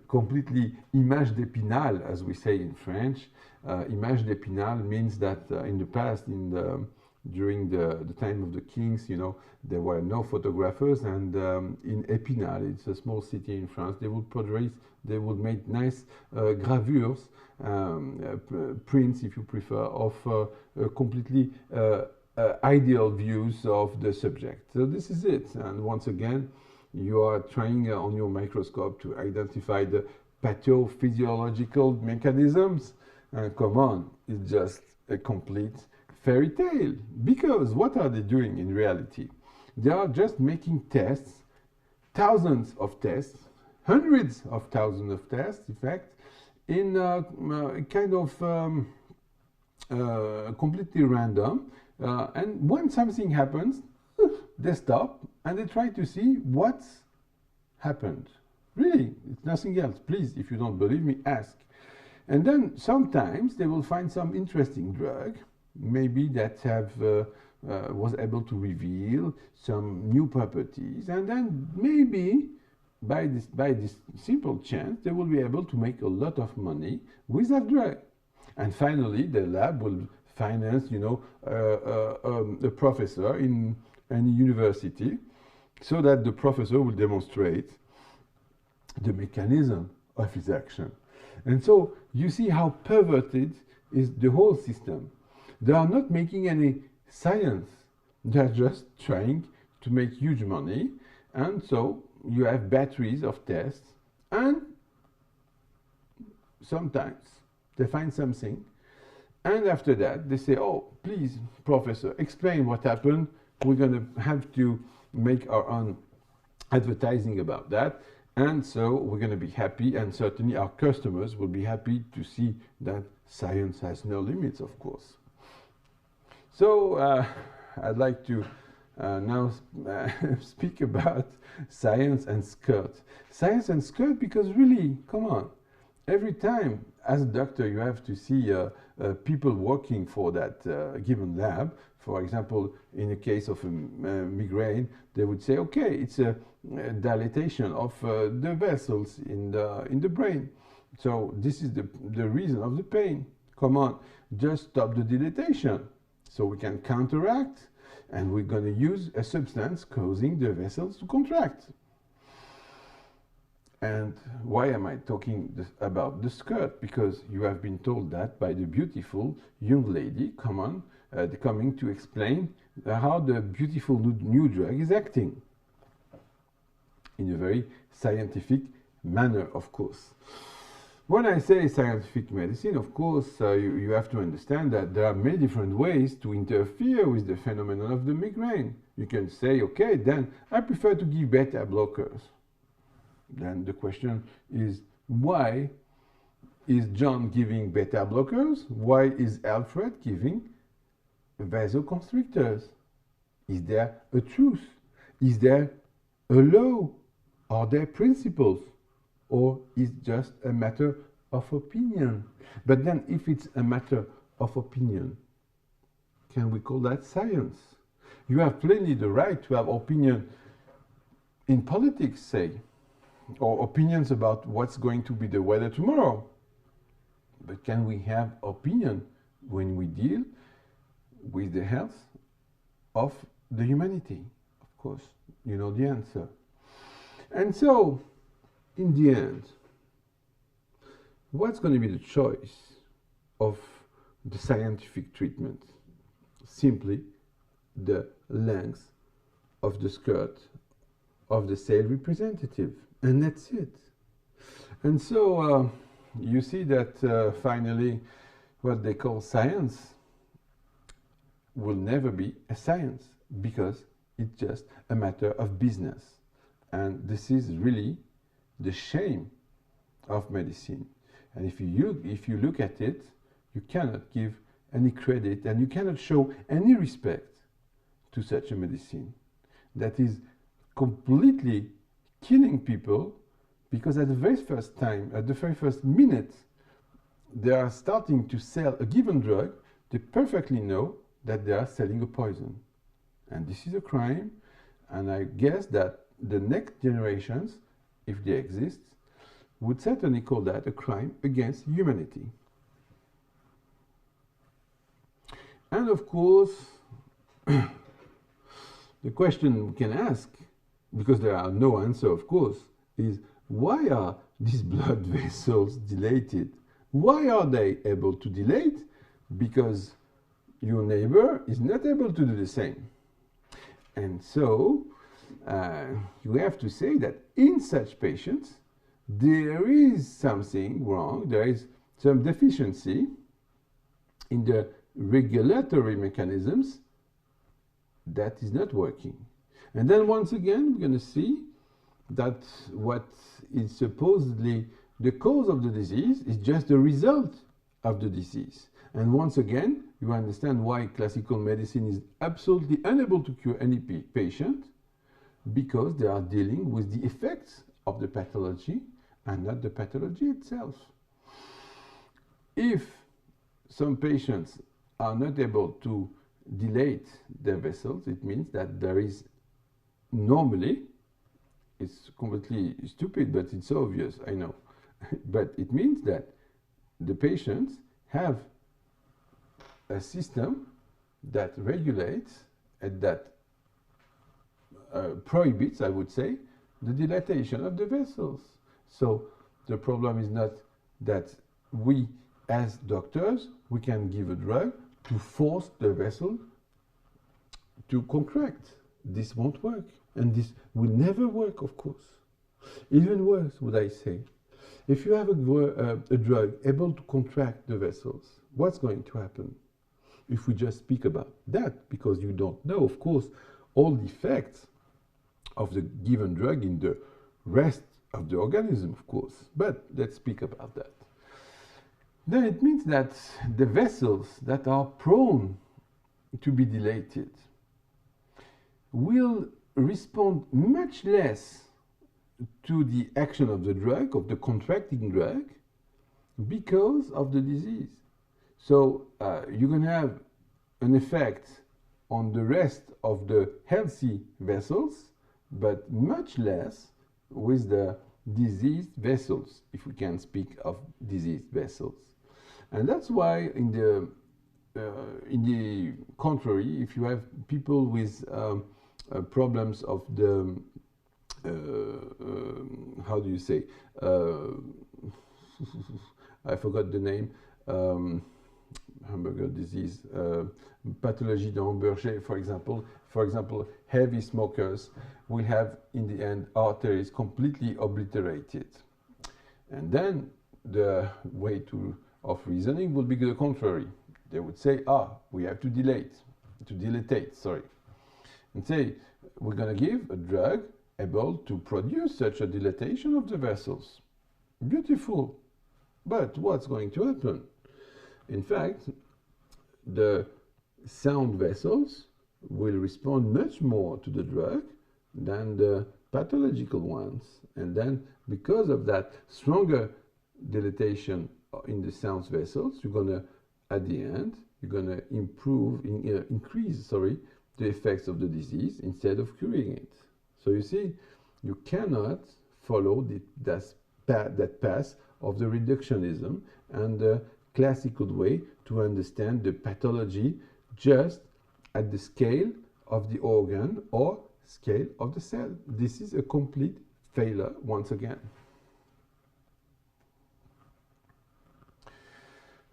completely image d'épinal, as we say in French. Image d'épinal means that in the past, during the time of the kings, you know, there were no photographers, and in Épinal, it's a small city in France, they would make nice gravures, prints, if you prefer, of completely ideal views of the subject. So this is it. And once again, you are trying on your microscope to identify the pathophysiological mechanisms. Come on, it's just a complete fairy tale. Because what are they doing in reality? They are just making tests, thousands of tests, hundreds of thousands of tests, in fact, in kind of completely random. And when something happens, they stop and they try to see what's happened. Really, it's nothing else. Please, if you don't believe me, ask. And then sometimes they will find some interesting drug, maybe that was able to reveal some new properties, and then maybe by this simple chance they will be able to make a lot of money with that drug. And finally, the lab will finance, you know, a professor in any university, so that the professor will demonstrate the mechanism of his action. And so you see how perverted is the whole system. They are not making any science. They are just trying to make huge money. And so you have batteries of tests, and sometimes they find something. And after that, they say, oh, please, professor, explain what happened. We're going to have to make our own advertising about that. And so we're going to be happy, and certainly our customers will be happy to see that science has no limits, of course. So I'd like to now speak about science and skirt. Science and skirt, because really, come on, every time as a doctor you have to see people working for that given lab. For example, in the case of a migraine, they would say, okay, it's a dilatation of the vessels in the brain. So this is the reason of the pain. Come on, just stop the dilatation. So we can counteract, and we're going to use a substance causing the vessels to contract. And why am I talking about the skirt? Because you have been told that by the beautiful young lady, coming to explain how the beautiful new drug is acting in a very scientific manner, of course. When I say scientific medicine, of course, you have to understand that there are many different ways to interfere with the phenomenon of the migraine. You can say, okay, then I prefer to give beta blockers. Then the question is, why is John giving beta blockers? Why is Alfred giving vasoconstrictors? Is there a truth? Is there a law? Are there principles? Or is it just a matter of opinion? But then if it's a matter of opinion, can we call that science? You have plainly the right to have opinion in politics, say, or opinions about what's going to be the weather tomorrow. But can we have opinion when we deal with the health of the humanity? Of course, you know the answer. And so, in the end, what's going to be the choice of the scientific treatment? Simply the length of the skirt of the cell representative, and that's it. And so you see that finally what they call science will never be a science, because it's just a matter of business. And this is really the shame of medicine. And if you look at it, you cannot give any credit and you cannot show any respect to such a medicine that is completely killing people, because at the very first time, at the very first minute, they are starting to sell a given drug, they perfectly know that they are selling a poison. And this is a crime, and I guess that the next generations, if they exist, would certainly call that a crime against humanity. And of course, the question we can ask, because there are no answer, of course, is why are these blood vessels dilated? Why are they able to dilate? Because your neighbor is not able to do the same. And so you have to say that in such patients, there is something wrong, there is some deficiency in the regulatory mechanisms that is not working. And then once again, we're going to see that what is supposedly the cause of the disease is just the result of the disease. And once again, you understand why classical medicine is absolutely unable to cure any patient, because they are dealing with the effects of the pathology and not the pathology itself. If some patients are not able to dilate their vessels, it means that there is normally, it's completely stupid, but it's obvious, I know, but it means that the patients have a system that regulates and that prohibits, I would say, the dilatation of the vessels. So the problem is not that we, as doctors, we can give a drug to force the vessel to contract. This won't work, and this will never work, of course. Even worse, would I say, if you have a drug able to contract the vessels, what's going to happen? If we just speak about that, because you don't know, of course, all the effects of the given drug in the rest of the organism, of course. But let's speak about that. Then it means that the vessels that are prone to be dilated will respond much less to the action of the drug, of the contracting drug, because of the disease. So you're going to have an effect on the rest of the healthy vessels, but much less with the diseased vessels, if we can speak of diseased vessels. And that's why in the contrary, if you have people with problems of the how do you say, I forgot the name, hamburger disease, pathologie de Hamburger, for example, heavy smokers will have in the end arteries completely obliterated. And then the way of reasoning would be the contrary. They would say, we have to dilatate, sorry. And say, we're going to give a drug able to produce such a dilatation of the vessels. Beautiful. But what's going to happen? In fact, the sound vessels will respond much more to the drug than the pathological ones. And then, because of that stronger dilatation in the sound vessels, you're going to, at the end, you're going to increase the effects of the disease instead of curing it. So you see, you cannot follow that path of the reductionism and the classical way to understand the pathology just at the scale of the organ or scale of the cell. This is a complete failure once again.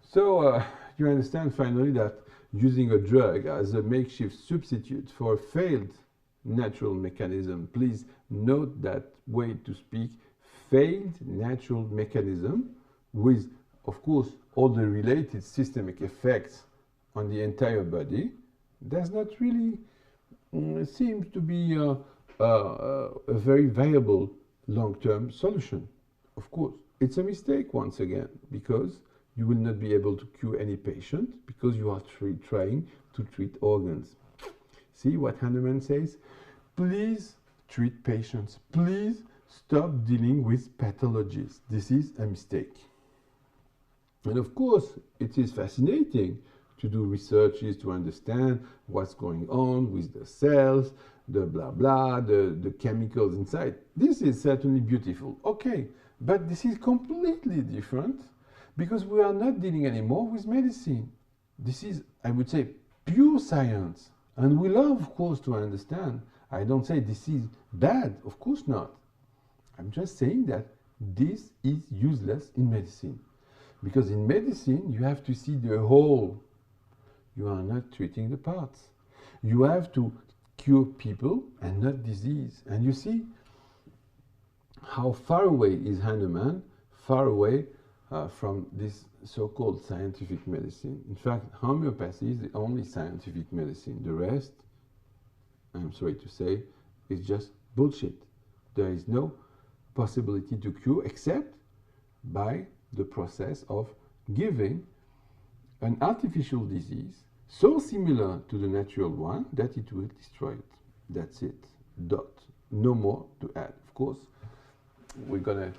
So you understand finally that using a drug as a makeshift substitute for a failed natural mechanism, please note that way to speak, failed natural mechanism with, of course, all the related systemic effects on the entire body, does not really seem to be a very viable long-term solution. Of course, it's a mistake once again, because you will not be able to cure any patient because you are trying to treat organs. See what Hahnemann says? Please treat patients. Please stop dealing with pathologies. This is a mistake. And of course, it is fascinating to do researches to understand what's going on with the cells, the blah blah, the chemicals inside. This is certainly beautiful. Okay, but this is completely different because we are not dealing anymore with medicine. This is, I would say, pure science. And we love, of course, to understand. I don't say this is bad, of course not. I'm just saying that this is useless in medicine. Because in medicine, you have to see the whole. You are not treating the parts. You have to cure people and not disease. And you see how far away is Hahnemann, far away from this so-called scientific medicine. In fact, homeopathy is the only scientific medicine. The rest, I'm sorry to say, is just bullshit. There is no possibility to cure except by the process of giving an artificial disease so similar to the natural one that it will destroy it. That's it. Dot. No more to add. Of course, we're going to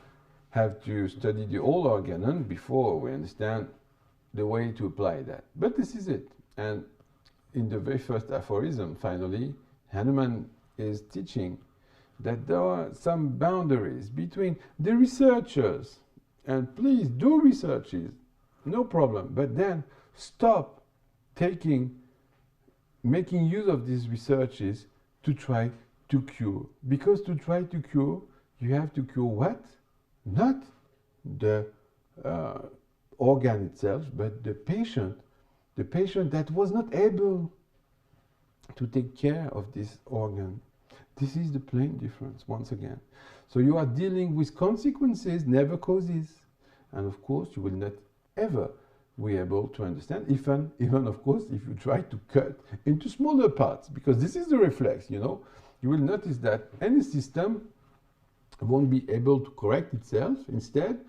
have to study the whole organon before we understand the way to apply that. But this is it. And in the very first aphorism, finally, Hahnemann is teaching that there are some boundaries between the researchers. And please do researches, no problem. But then stop making use of these researches to try to cure. Because to try to cure, you have to cure what? Not the organ itself, but the patient that was not able to take care of this organ. This is the plain difference, once again. So you are dealing with consequences, never causes. And of course, you will not ever be able to understand, even of course, if you try to cut into smaller parts, because this is the reflex, you know. You will notice that any system won't be able to correct itself. Instead,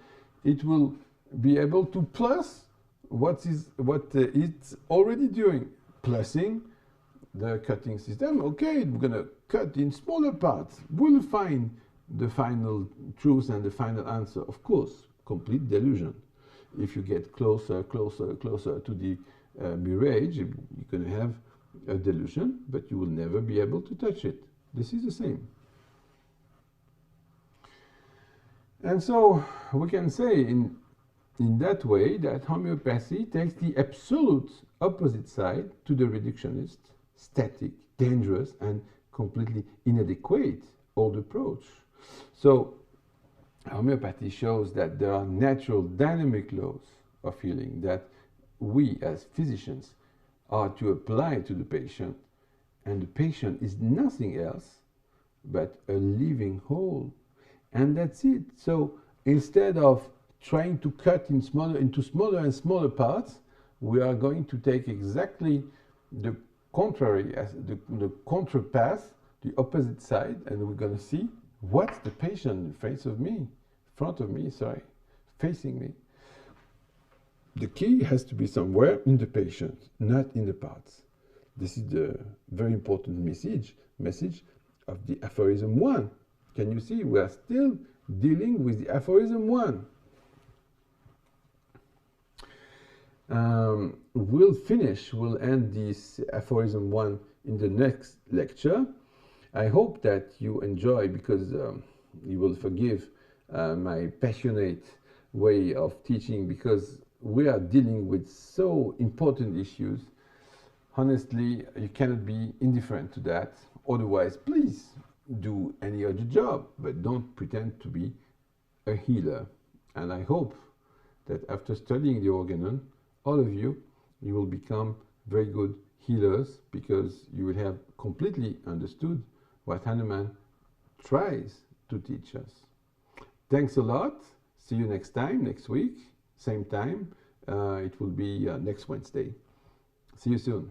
it will be able to plus what it's already doing, plusing the cutting system. Okay, we're going to cut in smaller parts. We'll find the final truth and the final answer. Of course, complete delusion. If you get closer to the mirage, you're going to have a delusion, but you will never be able to touch it. This is the same. And so we can say in that way that homeopathy takes the absolute opposite side to the reductionist, static, dangerous, and completely inadequate old approach. So homeopathy shows that there are natural dynamic laws of healing that we as physicians are to apply to the patient, and the patient is nothing else but a living whole. And that's it. So instead of trying to cut into smaller and smaller parts, we are going to take exactly the contrary, as the contrapath, the opposite side, and we're going to see what's the patient in front of me, facing me. The key has to be somewhere in the patient, not in the parts. This is the very important message of the Aphorism 1. Can you see? We are still dealing with the Aphorism 1. We'll end this Aphorism 1 in the next lecture. I hope that you enjoy, because you will forgive my passionate way of teaching, because we are dealing with so important issues. Honestly, you cannot be indifferent to that. Otherwise, please do any other job, but don't pretend to be a healer. And I hope that after studying the organon, all of you will become very good healers, because you will have completely understood what Hahnemann tries to teach us. Thanks a lot. See you next time, next week, same time. It will be next Wednesday. See you soon.